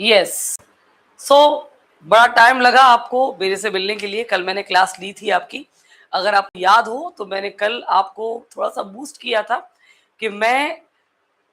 Yes. सो बड़ा time लगा आपको मेरे से मिलने के लिए। कल मैंने क्लास ली थी आपकी। अगर आपको याद हो तो मैंने कल आपको थोड़ा सा बूस्ट किया था कि मैं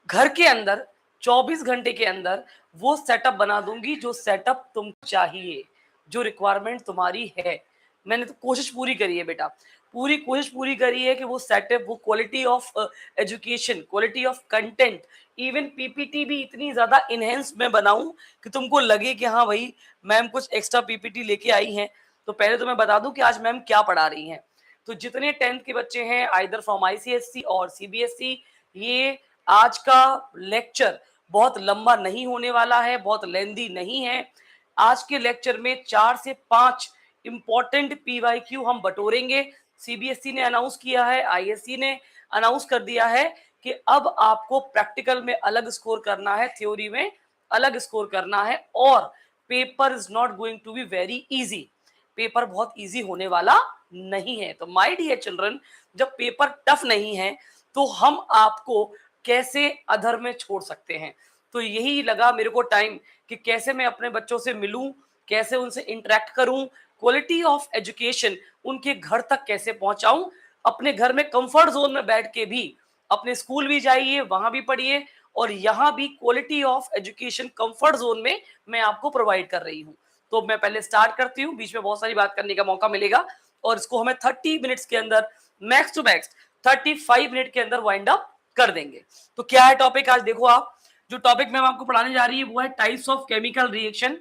घर के अंदर 24 घंटे के अंदर वो सेटअप बना दूंगी जो सेटअप तुमको चाहिए, जो रिक्वायरमेंट तुम्हारी है। मैंने तो कोशिश पूरी करी है बेटा, पूरी कोशिश पूरी करी है कि वो सेटअप, वो quality of education, quality of content, even PPT भी इतनी ज्यादा इनहेंस में बनाऊं कि तुमको लगे कि हाँ भाई मैम कुछ एक्स्ट्रा पीपीटी लेके आई हैं। तो पहले तो मैं बता दूं कि आज मैम क्या पढ़ा रही हैं। तो जितने 10th के बच्चे हैं आइदर फ्रॉम आईसीएससी और सीबीएसई, ये आज का लेक्चर बहुत लंबा नहीं होने वाला है, बहुत लेंदी नहीं है। आज के लेक्चर में 4 से 5 इंपॉर्टेंट पीवाईक्यू हम बटोरेंगे। सीबीएसई ने अनाउंस किया है, आईएससी ने अनाउंस कर दिया है कि अब आपको प्रैक्टिकल में अलग स्कोर करना है, थ्योरी में अलग स्कोर करना है, और paper is not going to be very easy. Paper बहुत इजी होने वाला नहीं है। तो माय डियर चिल्ड्रन, जब पेपर टफ नहीं है तो हम आपको कैसे अधर में छोड़ सकते हैं। तो यही लगा मेरे को टाइम कि कैसे मैं अपने बच्चों से मिलूं, कैसे उनसे इंटरेक्ट करूं, क्वालिटी ऑफ एजुकेशन उनके घर तक कैसे पहुंचाऊं। अपने घर में कंफर्ट जोन में बैठ के भी अपने स्कूल भी जाइए, वहां भी पढ़िए, और यहाँ भी quality of education comfort zone में मैं आपको प्रोवाइड कर रही हूँ। तो मैं पहले स्टार्ट करती हूँ, बीच में बहुत सारी बात करने का मौका मिलेगा, और इसको हमें 30 मिनट्स के अंदर, मैक्स टू मैक्स 35 मिनट के अंदर वाइंड अप कर देंगे। तो क्या है टॉपिक आज देखो आप। जो टॉपिक मैं आपको पढ़ाने जा रही है वो है types of chemical reaction.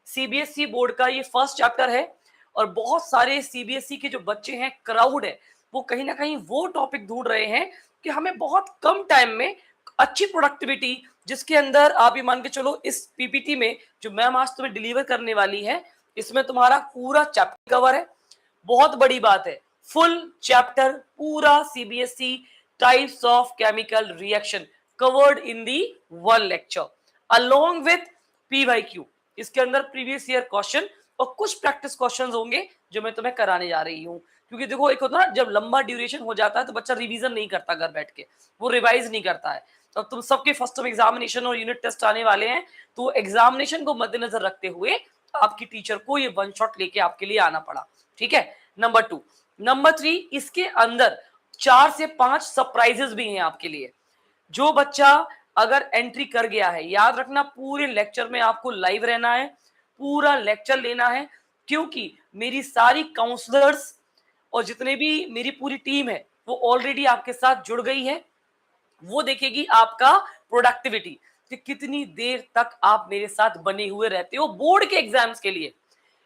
CBSE board का ये फर्स्ट चैप्टर है, और बहुत सारे सीबीएसई के जो बच्चे हैं, क्राउड है, वो कहीं ना कहीं वो टॉपिक ढूंढ रहे हैं कि हमें बहुत कम टाइम में अच्छी प्रोडक्टिविटी, जिसके अंदर आप ये मान के चलो इस पीपीटी में जो मैम आज तुम्हें डिलीवर करने वाली है, इसमें तुम्हारा पूरा चैप्टर कवर है। बहुत बड़ी बात है, फुल चैप्टर पूरा CBSE types of chemical reaction covered in the one lecture along with PYQ. इसके अंदर प्रीवियस ईयर क्वेश्चन और कुछ प्रैक्टिस क्वेश्चंस होंगे जो मैं तुम्हें कराने जा रही हूँ। क्योंकि देखो एक होता है ना, जब लंबा ड्यूरेशन हो जाता है तो बच्चा रिवीजन नहीं करता, घर बैठ के वो रिवाइज नहीं करता है। तो तुम सबके फर्स्ट टर्म एग्जामिनेशन और यूनिट टेस्ट आने वाले हैं, तो एग्जामिनेशन को मद्देनजर रखते हुए आपकी टीचर को ये वन शॉट लेके आपके लिए आना पड़ा। ठीक है, नंबर 2। नंबर 3, इसके अंदर 4 से 5 सरप्राइजेस भी हैं आपके लिए। जो बच्चा अगर एंट्री कर गया है, याद रखना पूरे लेक्चर में आपको लाइव रहना है, पूरा लेक्चर लेना है, क्योंकि मेरी सारी काउंसलर्स और जितने भी मेरी पूरी टीम है वो ऑलरेडी आपके साथ जुड़ गई है। वो देखेगी आपका प्रोडक्टिविटी कि कितनी देर तक आप मेरे साथ बने हुए रहते हो बोर्ड के एग्जाम्स के लिए।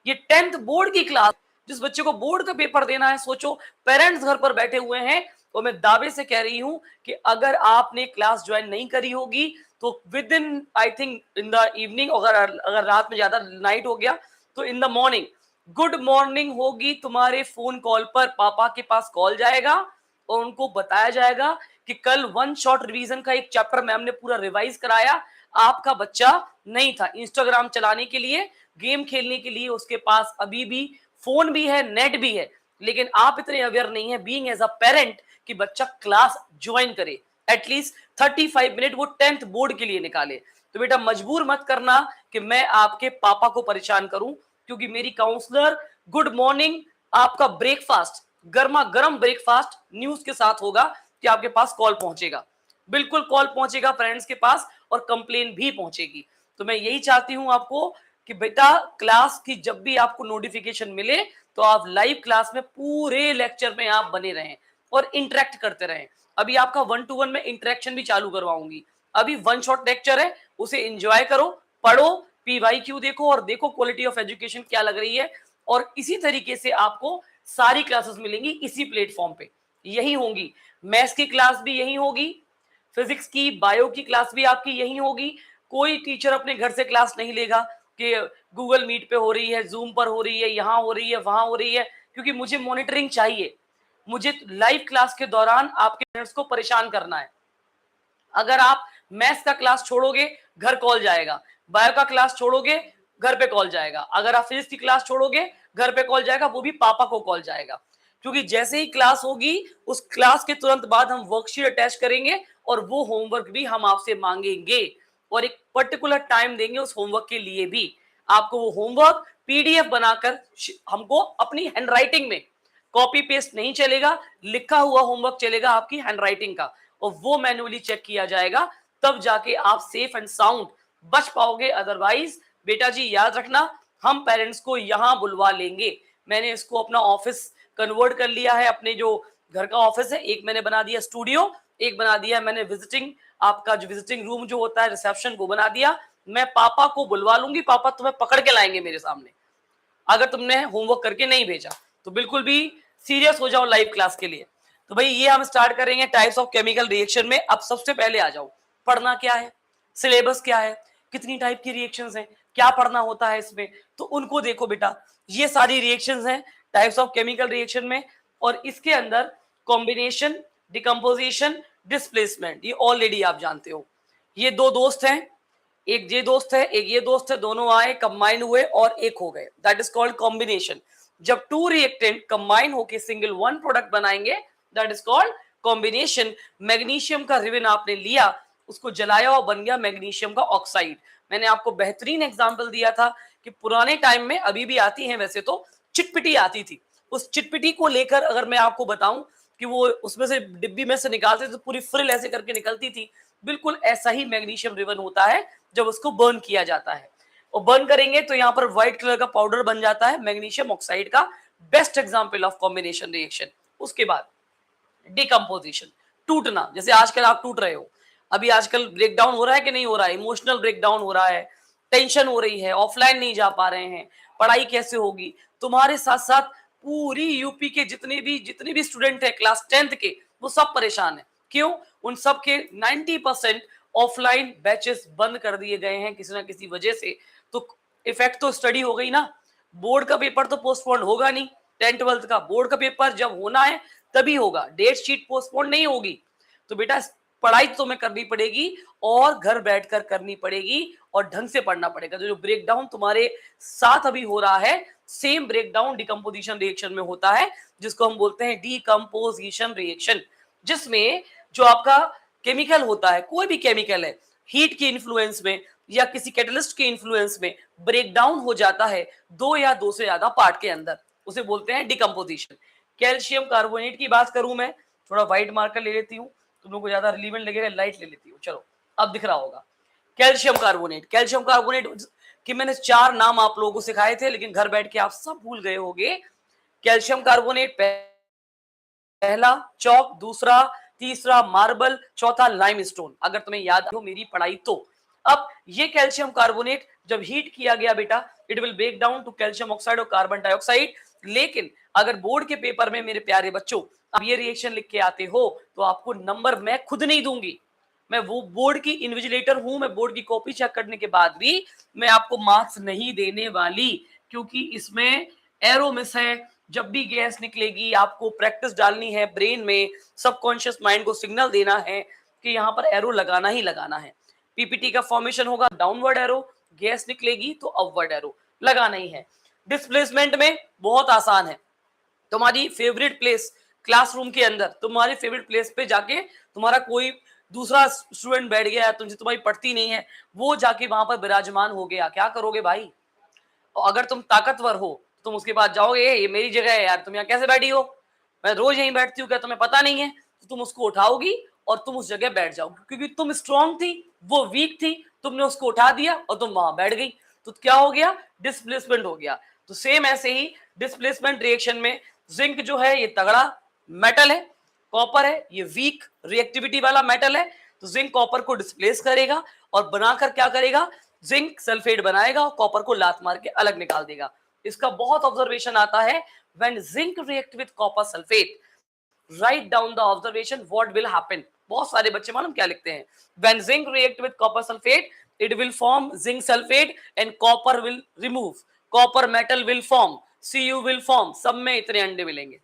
ये 10th बोर्ड की क्लास, जिस बच्चे को बोर्ड का पेपर देना है, सोचो पेरेंट्स घर पर बैठे हुए हैं, तो मैं दावे से कह रही हूं कि अगर आपने क्लास ज्वाइन नहीं करी होगी तो with in I think in the evening, अगर रात में ज्यादा नाइट हो गया तो in the morning good morning होगी, तुम्हारे फोन कॉल पर पापा के पास कॉल जाएगा और उनको बताया जाएगा कि कल वन शॉट रिवीजन का एक चैप्टर मैम ने पूरा रिवाइज कराया, आपका बच्चा नहीं था इंस्टाग्राम चलाने के लिए, गेम खेलने के लिए उसके पास अभी भी फोन भी है, नेट भी है, लेकिन आप इतने अवेयर नहीं है बीइंग एज अ पेरेंट कि बच्चा क्लास ज्वाइन करे, एटलीस्ट 35 मिनट वो 10th बोर्ड के लिए निकाले। तो बेटा मजबूर मत करना कि मैं आपके पापा को परेशान करूं, क्योंकि मेरी काउंसलर गुड मॉर्निंग, आपका ब्रेकफास्ट, गर्मा गर्म ब्रेकफास्ट न्यूज के साथ होगा कि आपके पास कॉल पहुंचेगा, बिल्कुल कॉल पहुंचेगा फ्रेंड्स के पास, और कंप्लेन भी पहुंचेगी। तो मैं यही चाहती हूं आपको कि बेटा क्लास की जब भी आपको नोटिफिकेशन मिले तो आप लाइव क्लास में पूरे लेक्चर में आप बने रहें और इंटरेक्ट करते रहें। अभी आपका 1-to-1 में इंटरेक्शन भी चालू करवाऊंगी। अभी वन शॉट लेक्चर है, उसे एंजॉय करो, पढ़ो, पीवाईक्यू देखो, और देखो क्वालिटी ऑफ एजुकेशन क्या लग रही है। और इसी तरीके से आपको सारी क्लासेस मिलेंगी इसी प्लेटफॉर्म पे, यही होंगी। मैथ्स की क्लास भी यही होगी, फिजिक्स की, बायो की क्लास भी आपकी यही होगी। कोई टीचर अपने घर से क्लास नहीं लेगा कि गूगल मीट पे हो रही है, जूम पर हो रही है, यहाँ हो रही है, वहां हो रही है, क्योंकि मुझे मॉनिटरिंग चाहिए। मुझे लाइव क्लास के दौरान आपके पेरेंट्स को परेशान करना है। अगर आप मैथ्स का क्लास छोड़ोगे घर कॉल जाएगा, बायो का क्लास छोड़ोगे घर पे कॉल जाएगा, अगर आप फिजिक्स की क्लास छोड़ोगे घर पे कॉल जाएगा, वो भी पापा को कॉल जाएगा। क्योंकि जैसे ही क्लास होगी उस क्लास के तुरंत बाद हम वर्कशीट अटैच करेंगे और वो होमवर्क भी हम आपसे मांगेंगे। और एक पर्टिकुलर टाइम देंगे उस होमवर्क के लिए भी। आपको वो होमवर्क पीडीएफ बनाकर हमको अपनी हैंडराइटिंग में, कॉपी पेस्ट नहीं चलेगा, लिखा हुआ होमवर्क चलेगा आपकी हैंडराइटिंग का, और वो मैन्युअली चेक किया जाएगा, तब जाके आप सेफ एंड साउंड बच पाओगे। अदरवाइज बेटा जी याद रखना, हम पेरेंट्स को यहां बुलवा लेंगे। मैंने इसको अपना ऑफिस कन्वर्ट कर लिया है, अपने जो घर का ऑफिस है, एक मैंने बना दिया स्टूडियो, एक बना दिया मैंने विजिटिंग, आपका जो विजिटिंग रूम जो होता है रिसेप्शन, को बना दिया। मैं पापा को बुलवा लूंगी, पापा तुम्हें पकड़ के लाएंगे मेरे सामने अगर तुमने होमवर्क करके नहीं भेजा। तो बिल्कुल भी सीरियस हो जाओ लाइव क्लास के लिए। तो भाई ये हम स्टार्ट करेंगे टाइप्स ऑफ केमिकल रिएक्शन में। अब सबसे पहले आ जाओ, पढ़ना क्या है, सिलेबस क्या है, कितनी टाइप की रिएक्शंस हैं, क्या पढ़ना होता है इसमें, तो उनको देखो बेटा। ये सारी रिएक्शंस हैं टाइप्स ऑफ केमिकल रिएक्शन में, और इसके अंदर कॉम्बिनेशन, डिकम्पोजिशन, डिस्प्लेसमेंट, ये ऑलरेडी आप जानते हो। ये दो दोस्त हैं, एक ये दोस्त है, एक ये दोस्त है, दोनों आए, कंबाइन हुए और एक हो गए, दैट इज कॉल्ड कॉम्बिनेशन। जब टू रिएक्टेंट कंबाइन होकर सिंगल वन प्रोडक्ट बनाएंगे, that is called combination. Magnesium का रिबन आपने लिया, उसको जलाया और बन गया मैग्नीशियम का ऑक्साइड। मैंने आपको बेहतरीन एग्जांपल दिया था कि पुराने टाइम में, अभी भी आती है वैसे तो, चिटपिटी आती थी। उस चिटपिटी को लेकर अगर मैं आपको बताऊं कि वो उसमें से डिब्बी में से निकालते तो पूरी फ्रिल ऐसे करके निकलती थी, बिल्कुल ऐसा ही मैग्नीशियम रिबन होता है जब उसको बर्न किया जाता है। और बर्न करेंगे तो यहाँ पर व्हाइट कलर का पाउडर बन जाता है मैग्नीशियम ऑक्साइड का। Best example of combination reaction. उसके बाद डिकम्पोजिशन, टूटना, जैसे आजकल आप टूट रहे हो, अभी आजकल ब्रेकडाउन हो रहा है कि नहीं हो रहा है, इमोशनल ब्रेकडाउन हो रहा है, टेंशन हो रही है, ऑफलाइन नहीं जा पा रहे हैं, पढ़ाई कैसे होगी। तुम्हारे साथ साथ पूरी यूपी के जितने भी स्टूडेंट है क्लास 10th के, वो सब परेशान है। क्यों? उन सब के 90% ऑफलाइन बैचेस बंद कर दिए गए हैं किसी ना किसी वजह से। तो इफेक्ट तो स्टडी हो गई ना। बोर्ड का पेपर तो पोस्टपोन होगा नहीं, 10th-12th का बोर्ड का पेपर जब होना है तभी होगा, डेट शीट पोस्टपोन नहीं होगी। तो बेटा पढ़ाई तो तुम्हें करनी पड़ेगी, और घर बैठकर करनी पड़ेगी, और ढंग से पढ़ना पड़ेगा। जो ब्रेकडाउन तुम्हारे साथ अभी हो रहा है, सेम ब्रेकडाउन डिकम्पोजिशन रिएक्शन में होता है, जिसको हम बोलते हैं डिकम्पोजिशन रिएक्शन, जिसमें जो आपका केमिकल होता है, कोई भी केमिकल है, हीट के इन्फ्लुएंस में या किसी कैटलिस्ट के इन्फ्लुएंस में ब्रेकडाउन हो जाता है दो या दो से ज्यादा पार्ट के अंदर, उसे बोलते हैं डिकम्पोजिशन। कैल्शियम कार्बोनेट की बात करूं मैं, थोड़ा व्हाइट मार्कर ले लेती हूं, तुम लोग को ज्यादा रिलीवेंट लगेगा, लाइट ले लेती हूँ, चलो अब दिख रहा होगा। कैल्शियम कार्बोनेट, कैल्शियम कार्बोनेट कि मैंने 4 नाम आप लोगों को सिखाए थे, लेकिन घर बैठ के आप सब भूल गए होंगे। कैल्शियम कार्बोनेट पहला चौक, दूसरा, तीसरा मार्बल, चौथा लाइमस्टोन, अगर तुम्हें याद हो मेरी पढ़ाई तो। अब ये कैल्शियम कार्बोनेट जब हीट किया गया बेटा, it will break down to calcium oxide और कार्बन डाइऑक्साइड। लेकिन अगर बोर्ड के पेपर में मेरे प्यारे बच्चों आप ये रिएक्शन लिख के आते हो, तो आपको नंबर मैं खुद नहीं दूंगी, मैं वो बोर्ड की इन्विजिलेटर हूं, मैं बोर्ड की कॉपी चेक करने के बाद भी मैं आपको मार्क्स नहीं देने वाली, क्योंकि इसमें एरो मिस है। जब भी गैस निकलेगी आपको प्रैक्टिस डालनी है ब्रेन में, सबकॉन्शियस माइंड को सिग्नल देना है कि यहाँ पर एरो लगाना ही लगाना है। पीपीटी का फॉर्मेशन होगा डाउनवर्ड एरो, गैस निकलेगी तो अपवर्ड एरो लगाना ही है। डिस्प्लेसमेंट में बहुत आसान है, तुम्हारी फेवरेट प्लेस क्लासरूम के अंदर, तुम्हारी फेवरेट प्लेस पे जाके तुम्हारा कोई दूसरा स्टूडेंट बैठ गया, तुमसे तुम्हारी पढ़ती नहीं है, वो जाके वहां पर विराजमान हो गया, क्या करोगे भाई? और अगर तुम ताकतवर हो तुम उसके पास जाओगे, ये मेरी जगह है यार, तुम यहाँ कैसे बैठी हो, मैं रोज यहीं बैठती हूँ, क्या तुम्हें पता नहीं है? तो तुम उसको उठाओगी और तुम उस जगह बैठ जाओगी, क्योंकि तुम स्ट्रांग थी, वो वीक थी, तुमने उसको उठा दिया और तुम वहां बैठ गई, तो क्या हो गया? डिस्प्लेसमेंट हो गया। तो सेम ऐसे ही डिस्प्लेसमेंट रिएक्शन में जिंक जो है ये तगड़ा मेटल है, कॉपर है ये वीक रिएक्टिविटी वाला मेटल है, तो जिंक कॉपर को डिस्प्लेस करेगा और बनाकर क्या करेगा? जिंक सल्फेट बनाएगा और कॉपर को लात मार के अलग निकाल देगा। इसका बहुत ऑब्जर्वेशन आता है, when zinc react with copper sulphate, right down the observation what will happen. बहुत सारे बच्चे मालूम क्या लिखते हैं? When zinc react with copper sulphate it will form zinc sulphate and copper will remove, copper metal will form, Cu will form. सब में इतने अंडे मिलेंगे,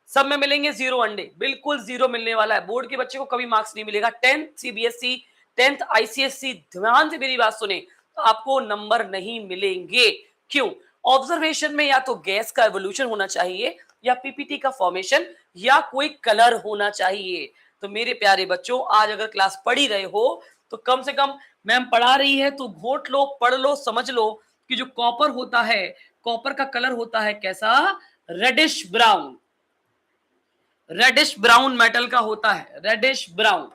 सब में मिलेंगे 0 अंडे, बिल्कुल 0 मिलने वाला है। बोर्ड के बच्चे को कभी मार्क्स नहीं मिलेगा। 10th सीबीएसई, 10th आईसीएसई, ध्यान से मेरी बात सुने, तो आपको नंबर नहीं मिलेंगे। क्यों? ऑब्जर्वेशन में या तो गैस का एवोल्यूशन होना चाहिए, या पीपीटी का फॉर्मेशन, या कोई कलर होना चाहिए। तो मेरे प्यारे बच्चों आज अगर क्लास पढ़ ही रहे हो तो कम से कम मैम पढ़ा रही है तो घोट लो, पढ़ लो, समझ लो कि जो कॉपर होता है, कॉपर का कलर होता है कैसा, reddish brown. Reddish brown metal का होता है, रेडिश ब्राउन।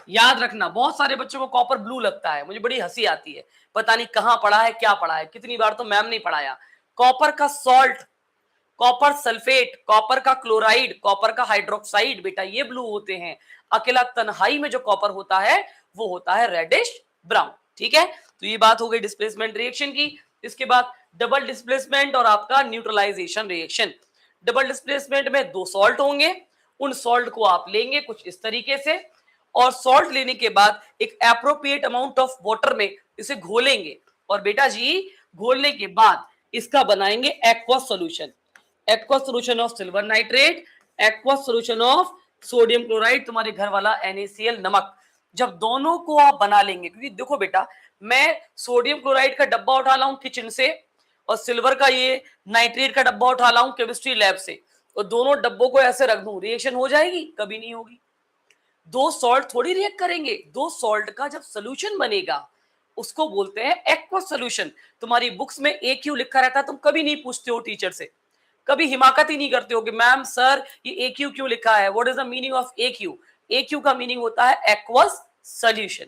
याद रखना, बहुत सारे बच्चों को कॉपर ब्लू लगता है, मुझे बड़ी हंसी आती है, पता नहीं कहां पढ़ा है, क्या पढ़ा है, कितनी बार तो मैम ने पढ़ाया। कॉपर का सॉल्ट, कॉपर सल्फेट, कॉपर का क्लोराइड, कॉपर का हाइड्रोक्साइड, बेटा ये ब्लू होते हैं। अकेला तन्हाई में जो कॉपर होता है वो होता है रेडिश ब्राउन। ठीक है, तो ये बात हो गई डिस्प्लेसमेंट रिएक्शन की। इसके बाद डबल डिस्प्लेसमेंट और आपका न्यूट्रलाइजेशन रिएक्शन। डबल डिस्प्लेसमेंट में दो सॉल्ट होंगे, उन सॉल्ट को आप लेंगे कुछ इस तरीके से, और सॉल्ट लेने के बाद एक एप्रोप्रिएट अमाउंट ऑफ वाटर में इसे घोलेंगे, और बेटा जी घोलने के बाद इसका बनाएंगे aqueous solution. Aqueous solution of silver nitrate, aqueous solution of sodium chloride, तुम्हारे घर वाला NaCl नमक। जब दोनों को आप बना लेंगे, क्योंकि देखो बेटा मैं सोडियम क्लोराइड का डब्बा उठा लाऊं किचन से और सिल्वर का ये नाइट्रेट का डब्बा उठा लाऊं केमिस्ट्री लैब से, और दोनों डब्बों को ऐसे रख दूं, रिएक्शन हो जाएगी? कभी नहीं होगी। दो सॉल्ट थोड़ी रिएक्ट करेंगे, दो सॉल्ट का जब सोल्यूशन बनेगा उसको बोलते हैं एक्वस सॉल्यूशन। तुम्हारी बुक्स में AQ लिखा रहता है, तुम कभी नहीं पूछते हो टीचर से, कभी हिमाकत ही नहीं करते हो कि मैम सर ये AQ क्यों लिखा है, what is the meaning of AQ। AQ का मीनिंग होता है एक्वस सॉल्यूशन।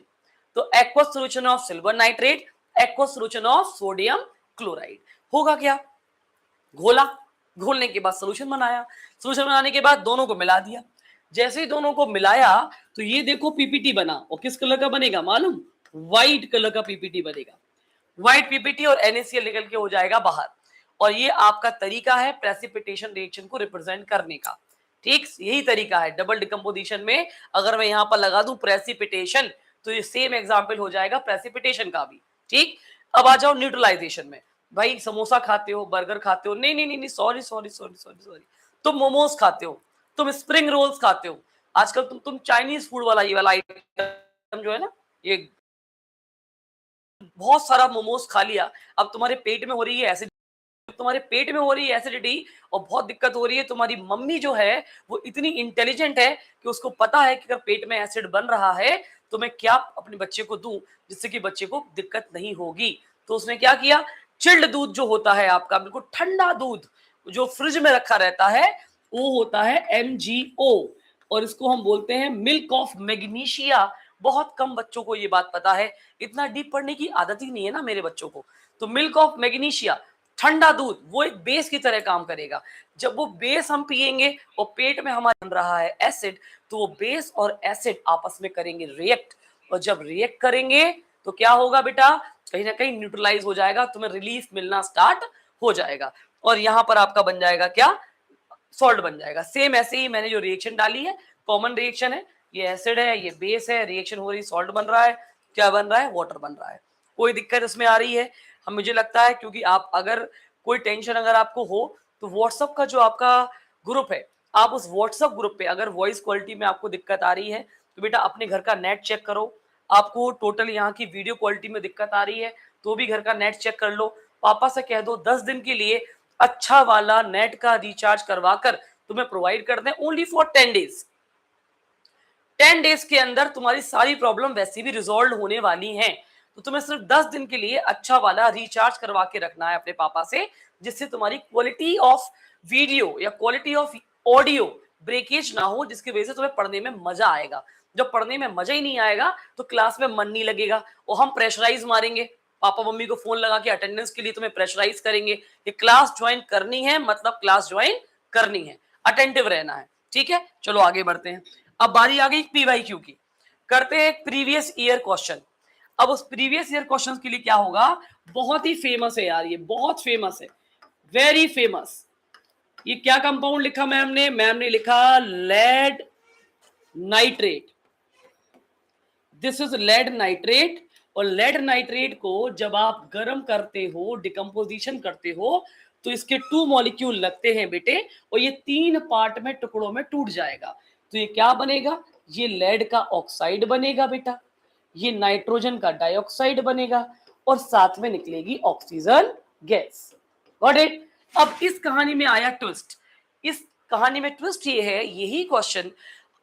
तो aqueous solution of silver nitrate, aqueous solution of sodium chloride होगा क्या, घोला, घोलने के बाद सॉल्यूशन बनाया, सॉल्यूशन बनाने के बाद दोनों को मिला दिया। जैसे ही दोनों को मिलाया तो ये देखो PPT बना, और किस कलर का बनेगा मालूम, व्हाइट कलर का PPT बनेगा। व्हाइट PPT और NaCl निकल के हो जाएगा बाहर, और ये आपका तरीका है प्रेसिपिटेशन रिएक्शन को रिप्रेजेंट करने का। ठीक, यही तरीका है डबल डिकम्पोजिशन में। अगर मैं यहां पर लगा दूं प्रेसिपिटेशन तो ये सेम एग्जांपल हो जाएगा प्रेसिपिटेशन का भी। ठीक, अब आ जाओ न्यूट्रलाइजेशन में। भाई समोसा खाते हो, बर्गर खाते हो, नहीं नहीं नहीं, sorry sorry sorry sorry sorry, तुम मोमोज खाते हो, तुम स्प्रिंग रोल्स खाते हो, आजकल तुम चाइनीज फूड वाला ये वाला आइटम जो है ना, ये बहुत सारा मोमोज खा लिया, अब तुम्हारे पेट में हो रही है एसिडिटी, तुम्हारे पेट में हो रही है एसिडिटी और बहुत दिक्कत हो रही है। तुम्हारी मम्मी जो है वो इतनी इंटेलिजेंट है कि उसको पता है कि अगर पेट में एसिड बन रहा है तो मैं क्या अपने बच्चे को दूं जिससे कि बच्चे को दिक्कत नहीं होगी। तो उसने क्या किया, चिल्ड दूध जो होता है आपका बिल्कुल ठंडा दूध जो फ्रिज में रखा रहता है वो होता है MgO, और इसको हम बोलते हैं मिल्क ऑफ मैग्नीशिया। बहुत कम बच्चों को ये बात पता है, इतना डीप पढ़ने की आदत ही नहीं है ना मेरे बच्चों को। तो मिल्क ऑफ मैग्नीशिया, ठंडा दूध, वो एक बेस की तरह काम करेगा। जब वो बेस हम पिएंगे और पेट में हमारे बन रहा है एसिड, तो वो बेस और एसिड आपस में करेंगे रिएक्ट, और जब रिएक्ट करेंगे तो क्या होगा बेटा, कहीं ना कहीं न्यूट्रलाइज हो जाएगा, तुम्हें रिलीफ मिलना स्टार्ट हो जाएगा, और यहां पर आपका बन जाएगा क्या, सॉल्ट बन जाएगा। सेम ऐसे ही मैंने जो रिएक्शन डाली है, कॉमन रिएक्शन है, ये एसिड है, ये बेस है, रिएक्शन हो रही, सॉल्ट बन रहा है, क्या बन रहा है, वाटर बन रहा है। कोई दिक्कत इसमें आ रही है? हम मुझे लगता है क्योंकि आप अगर कोई टेंशन अगर आपको हो तो व्हाट्सएप का जो आपका ग्रुप है, आप उस व्हाट्सएप ग्रुप पे अगर वॉइस क्वालिटी में आपको दिक्कत आ रही है तो बेटा अपने घर का नेट चेक करो। आपको टोटल यहाँ की वीडियो क्वालिटी में दिक्कत आ रही है तो भी घर का नेट चेक कर लो। पापा से कह दो 10 दिन के लिए अच्छा वाला नेट का रिचार्ज करवा कर तुम्हें प्रोवाइड कर दें, ओनली फॉर 10 डेज। 10 डेज के अंदर तुम्हारी सारी प्रॉब्लम वैसे भी रिजॉल्व होने वाली हैं, तो तुम्हें सिर्फ 10 दिन के लिए अच्छा वाला रिचार्ज करवा के रखना है अपने पापा से, जिससे तुम्हारी क्वालिटी ऑफ वीडियो या क्वालिटी ऑफ ऑडियो ब्रेकेज ना हो, जिसकी वजह से तुम्हें पढ़ने में मजा आएगा। जब पढ़ने में मजा ही नहीं आएगा तो क्लास में मन नहीं लगेगा, और हम प्रेशराइज मारेंगे, पापा मम्मी को फोन लगा के अटेंडेंस के लिए तुम्हें प्रेशराइज करेंगे कि क्लास ज्वाइन करनी है, मतलब क्लास ज्वाइन करनी है, अटेंटिव रहना है। ठीक है, चलो आगे बढ़ते हैं। अब बारी आ गई PYQ की, करते हैं एक प्रीवियस ईयर क्वेश्चन। अब उस प्रीवियस ईयर क्वेश्चन के लिए क्या होगा, बहुत ही फेमस है यार, ये बहुत फेमस है, वेरी फेमस। ये क्या कंपाउंड लिखा मैम ने लिखा lead nitrate. This is lead nitrate, और लेड नाइट्रेट को जब आप गर्म करते हो, डिकम्पोजिशन करते हो, तो इसके 2 मॉलिक्यूल लगते हैं बेटे, और ये 3 पार्ट में टुकड़ों में टूट जाएगा। तो ये क्या बनेगा, ये लेड का ऑक्साइड बनेगा बेटा, ये नाइट्रोजन का डाइऑक्साइड बनेगा, और साथ में निकलेगी ऑक्सीजन गैस। Got it? अब इस कहानी में आया ट्विस्ट। इस कहानी में ट्विस्ट ये है, यही क्वेश्चन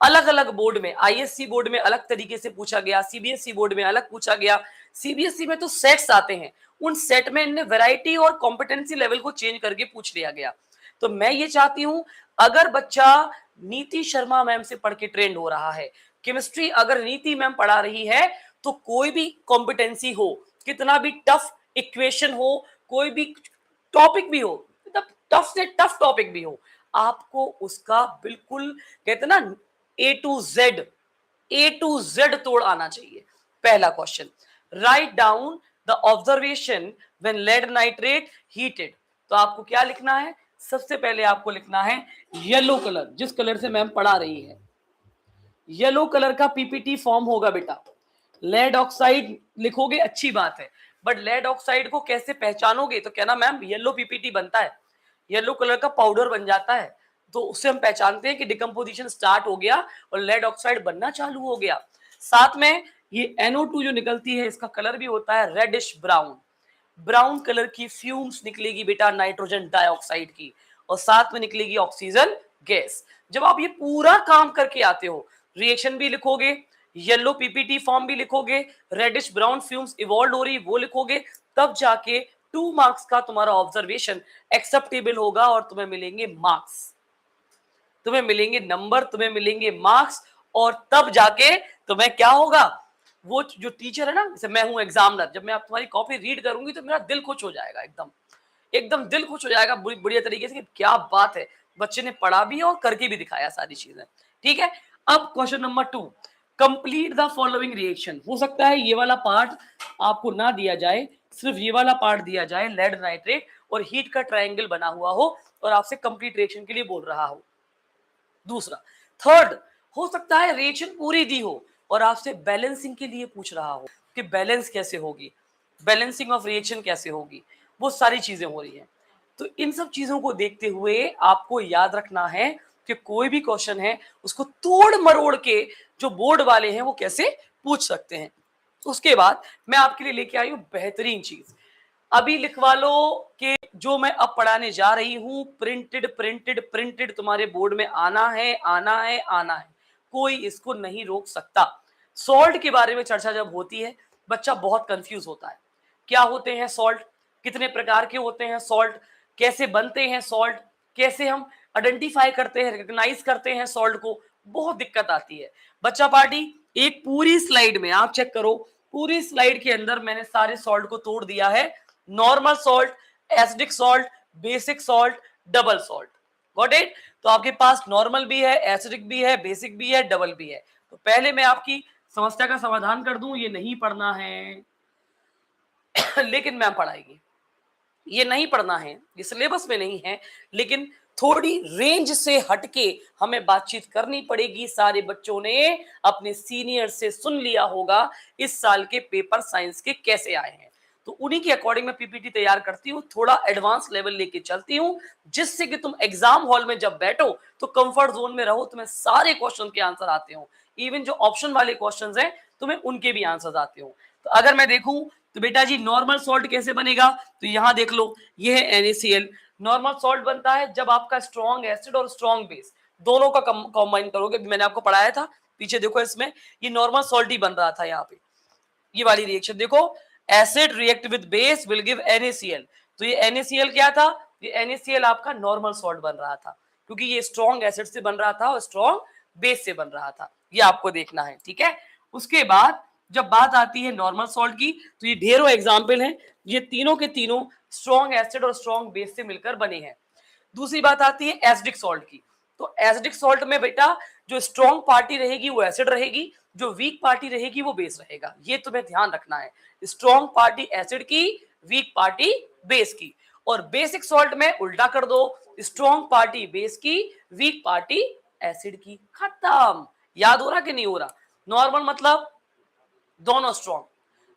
अलग अलग बोर्ड में, आईएससी बोर्ड में अलग तरीके से पूछा गया, सीबीएसई बोर्ड में अलग पूछा गया। सीबीएसई में तो सेट्स आते हैं, उन सेट में इनने वैरायटी और कॉम्पिटेंसी लेवल को चेंज करके पूछ लिया गया। तो मैं ये चाहती हूं, अगर बच्चा नीति शर्मा मैम से पढ़ के ट्रेंड हो रहा है, केमिस्ट्री अगर नीति मैम पढ़ा रही है, तो कोई भी कॉम्पिटेंसी हो, कितना भी टफ इक्वेशन हो, कोई भी टॉपिक भी हो, मतलब टफ से टफ टॉपिक भी हो, आपको उसका बिल्कुल कहते ना ए टू जेड तोड़ आना चाहिए। पहला question, write down the observation when lead nitrate heated. तो आपको क्या लिखना है? सबसे पहले आपको लिखना है येलो कलर, जिस कलर से मैम पढ़ा रही है, येलो कलर का पीपीटी फॉर्म होगा बेटा। लेड ऑक्साइड लिखोगे अच्छी बात है, बट लेड ऑक्साइड को कैसे पहचानोगे? तो कहना मैम येलो पीपीटी बनता है, येलो कलर का पाउडर बन जाता है, तो उससे हम पहचानते हैं कि डिकम्पोजिशन स्टार्ट हो गया और लेड ऑक्साइड बनना चालू हो गया। साथ में ये NO2 जो निकलती है, इसका कलर भी होता है रेडिश ब्राउन, ब्राउन कलर की फ्यूम्स निकलेगी बेटा नाइट्रोजन डाइऑक्साइड की, और साथ में निकलेगी ऑक्सीजन गैस। जब आप ये पूरा काम करके आते हो, रिएक्शन भी लिखोगे, येलो पीपीटी फॉर्म भी लिखोगे, रेडिश ब्राउन फ्यूम्स इवॉल्व हो रही वो लिखोगे, तब जाके 2 मार्क्स का तुम्हारा ऑब्जर्वेशन एक्सेप्टेबल होगा और तुम्हें मिलेंगे मार्क्स, तुम्हें मिलेंगे नंबर, तुम्हें मिलेंगे मार्क्स, और तब जाके तुम्हें क्या होगा, वो जो टीचर है ना, जैसे मैं हूं एग्जामिनर, जब मैं आप तुम्हारी कॉपी रीड करूंगी तो मेरा दिल खुश हो जाएगा, एकदम एकदम दिल खुश हो जाएगा बढ़िया तरीके से कि क्या बात है, बच्चे ने पढ़ा भी और करके भी दिखाया सारी चीजें। ठीक है, अब question number 2, complete the following reaction. हो सकता है ये वाला पार्ट आपको ना दिया जाए, सिर्फ ये वाला पार्ट दिया जाए, लेड नाइट्रेट और हीट का ट्रायंगल बना हुआ हो और आपसे कंप्लीट रिएक्शन के लिए बोल रहा हो। दूसरा, थर्ड, हो सकता है रिएक्शन पूरी दी हो और आपसे बैलेंसिंग के लिए पूछ रहा हो कि बैलेंस कैसे होगी, बैलेंसिंग ऑफ रिएक्शन कैसे होगी, वो सारी चीजें हो रही हैं। तो इन सब चीजों को देखते हुए आपको याद रखना है कि कोई भी क्वेश्चन है उसको तोड़ मरोड़ के जो बोर्ड वाले हैं वो कैसे पूछ सकते हैं। उसके बाद मैं आपके लिए लेके आई हूं बेहतरीन चीज, अभी लिखवा लो कि जो मैं अब पढ़ाने जा रही हूं, प्रिंटेड प्रिंटेड प्रिंटेड तुम्हारे बोर्ड में आना है, आना है, आना है, कोई इसको नहीं रोक सकता। सॉल्ट के बारे में चर्चा जब होती है, बच्चा बहुत कंफ्यूज होता है, क्या होते हैं सॉल्ट, कितने प्रकार के होते हैं सॉल्ट, कैसे बनते हैं सॉल्ट, कैसे हम आइडेंटिफाई करते हैं, रिकॉग्नाइज करते हैं सॉल्ट को, बहुत दिक्कत आती है। बच्चा पार्टी, एक पूरी स्लाइड में आप चेक करो, पूरी स्लाइड के अंदर मैंने सारे सॉल्ट को तोड़ दिया है, normal salt, acidic salt, basic salt, double salt. Got it? तो आपके पास नॉर्मल भी है, एसिडिक भी है, बेसिक भी है, डबल भी है। तो पहले मैं आपकी समस्या का समाधान कर दूं, ये नहीं पढ़ना है लेकिन मैम पढ़ाएगी, ये नहीं पढ़ना है, ये सिलेबस में नहीं है, लेकिन थोड़ी रेंज से हटके हमें बातचीत करनी पड़ेगी। सारे बच्चों ने अपने सीनियर से सुन लिया होगा इस साल के पेपर साइंस के कैसे आए हैं, तो उन्हीं के अकॉर्डिंग मैं पीपीटी तैयार करती हूँ, थोड़ा एडवांस लेवल लेके चलती हूँ, जिससे कि तुम एग्जाम हॉल में जब बैठो तो कंफर्ट जोन में रहो, तुम्हें सारे क्वेश्चन के आंसर आते हो, इवन जो ऑप्शन वाले क्वेश्चंस हैं तुम्हें उनके भी आंसर आते हो। तो अगर मैं देखूं तो बेटा जी नॉर्मल सॉल्ट कैसे बनेगा, तो यहां देख लो, ये है NaCl। नॉर्मल सॉल्ट बनता है जब आपका स्ट्रॉन्ग एसिड और स्ट्रॉन्ग बेस दोनों का कंबाइन करोगे, मैंने आपको पढ़ाया था पीछे, देखो इसमें ये नॉर्मल सॉल्ट ही बन रहा था। यहाँ पे ये वाली रिएक्शन देखो, acid react with base will give NaCl, तो ये NaCl क्या था, ये NaCl आपका नॉर्मल सॉल्ट बन रहा था, क्योंकि ये स्ट्रॉन्ग एसिड से बन रहा था और स्ट्रॉन्ग बेस से बन रहा था, ये आपको देखना है। ठीक है, उसके बाद जब बात आती है नॉर्मल सॉल्ट की, तो ये ढेरों एग्जाम्पल हैं, ये तीनों के तीनों स्ट्रॉन्ग एसिड और स्ट्रॉन्ग बेस से मिलकर बने हैं। दूसरी बात आती है एसिडिक सॉल्ट की, तो एसिडिक सॉल्ट में बेटा जो स्ट्रॉन्ग पार्टी रहेगी वो एसिड रहेगी, जो वीक पार्टी रहेगी वो बेस रहेगा, ये तुम्हें ध्यान रखना है, स्ट्रॉन्ग पार्टी एसिड की, वीक पार्टी बेस की। और बेसिक सॉल्ट में उल्टा कर दो, स्ट्रॉन्ग पार्टी बेस की, वीक पार्टी एसिड की, खत्म। याद हो रहा कि नहीं हो रहा? नॉर्मल मतलब दोनों स्ट्रॉन्ग,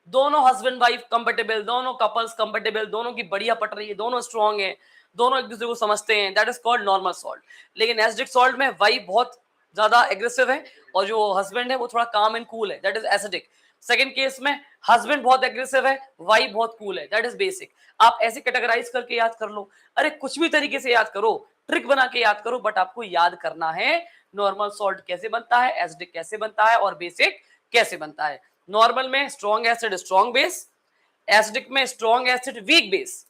दोनों हस्बैंड वाइफ कंपेटेबल, दोनों कपल्स कंपेटेबल, दोनों की बढ़िया पट रही है, दोनों स्ट्रॉन्ग है, दोनों एक दूसरे को समझते हैं, that is called normal salt. लेकिन एसिडिक सॉल्ट में वाइफ बहुत ज्यादा एग्रेसिव है और जो हस्बैंड है वो थोड़ा काम एंड कूल है, that is acidic. Second case में हस्बैंड बहुत एग्रेसिव है, वाइफ बहुत कूल है, दैट इज बेसिक। आप ऐसे कैटेगराइज करके याद कर लो, अरे कुछ भी तरीके से याद करो, ट्रिक बना के याद करो, बट आपको याद करना है नॉर्मल सॉल्ट कैसे बनता है, एसिडिक कैसे बनता है और बेसिक कैसे बनता है। नॉर्मल में strong acid strong base, acidic में strong acid weak base,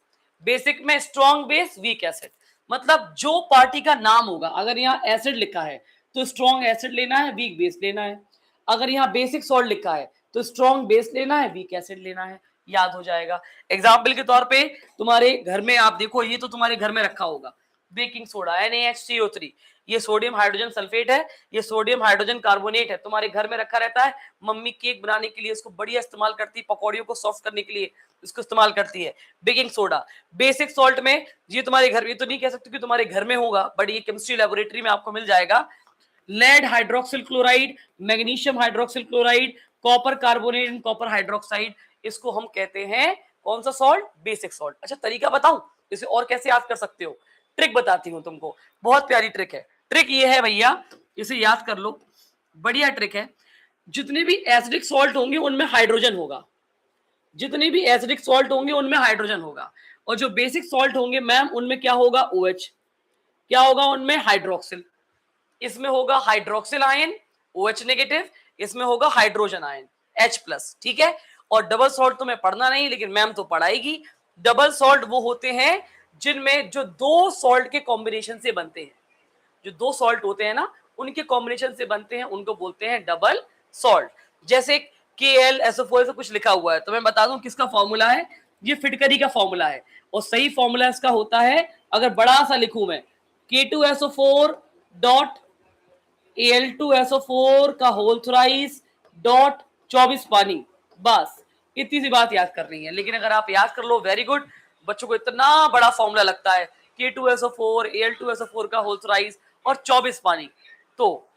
basic में स्ट्रॉन्ग बेस वीक एसिड। मतलब जो पार्टी का नाम होगा, अगर यहाँ एसिड लिखा है तो स्ट्रॉन्ग एसिड लेना है, वीक बेस लेना है। अगर यहाँ बेसिक सॉल्ट लिखा है तो स्ट्रॉन्ग बेस लेना है, वीक एसिड लेना है। याद हो जाएगा। एग्जाम्पल के तौर पे तुम्हारे घर में आप देखो, ये तो तुम्हारे घर में रखा होगा बेकिंग सोडा NaHCO3, ये सोडियम हाइड्रोजन सल्फेट है, ये सोडियम हाइड्रोजन कार्बोनेट है, तुम्हारे घर में रखा रहता है। मम्मी केक बनाने के लिए इसको बढ़िया इस्तेमाल करती है, पकौड़ियों को सॉफ्ट करने के लिए इसको इस्तेमाल करती है, बेकिंग सोडा। बेसिक सॉल्ट में ये तुम्हारे घर, ये तो नहीं कह सकते कि तुम्हारे घर में होगा, बट ये केमिस्ट्री लेबोरेटरी में आपको मिल जाएगा। Lead hydroxyl chloride, magnesium hydroxyl chloride, copper carbonate and copper hydroxide, इसको हम कहते हैं कौन सा सॉल्ट, बेसिक सॉल्ट। अच्छा तरीका बताऊं इसे और कैसे याद कर सकते हो, ट्रिक बताती हूं तुमको, बहुत प्यारी ट्रिक है। ट्रिक ये है भैया, इसे याद कर लो, बढ़िया ट्रिक है। जितने भी एसिडिक सॉल्ट होंगे उनमें हाइड्रोजन होगा, जितने भी एसिडिक सॉल्ट होंगे उनमें हाइड्रोजन होगा, और जो बेसिक सॉल्ट होंगे मैम उनमें क्या होगा, OH। क्या होगा उनमें, हाइड्रोक्सिल। इसमें होगा हाइड्रोक्सिल आयन OH नेगेटिव, इसमें होगा हाइड्रोजन आयन H+। ठीक है। और डबल सॉल्ट तो मैं पढ़ना नहीं, लेकिन मैम तो पढ़ाएगी। डबल सॉल्ट वो होते हैं जिनमें जो दो सॉल्ट के कॉम्बिनेशन से बनते हैं, जो दो सॉल्ट होते हैं ना उनके कॉम्बिनेशन से बनते हैं, उनको बोलते हैं डबल सॉल्ट। जैसे KlSO4 से कुछ लिखा हुआ है तो मैं बता दूं किसका फॉर्मूला है, ये फिटकरी का फॉर्मूला है, और सही फॉर्मूला इसका होता है, अगर बड़ा सा लिखूं मैं, K2SO4 डॉट Al2SO4 का होल थ्राइस डॉट 24 पानी। बस इतनी सी बात याद करनी है, लेकिन अगर आप याद कर लो वेरी गुड। बच्चों को इतना बड़ा फॉर्मूला लगता है, K2SO4 Al2SO4 का होल थ्राइस और 24 पानी, तो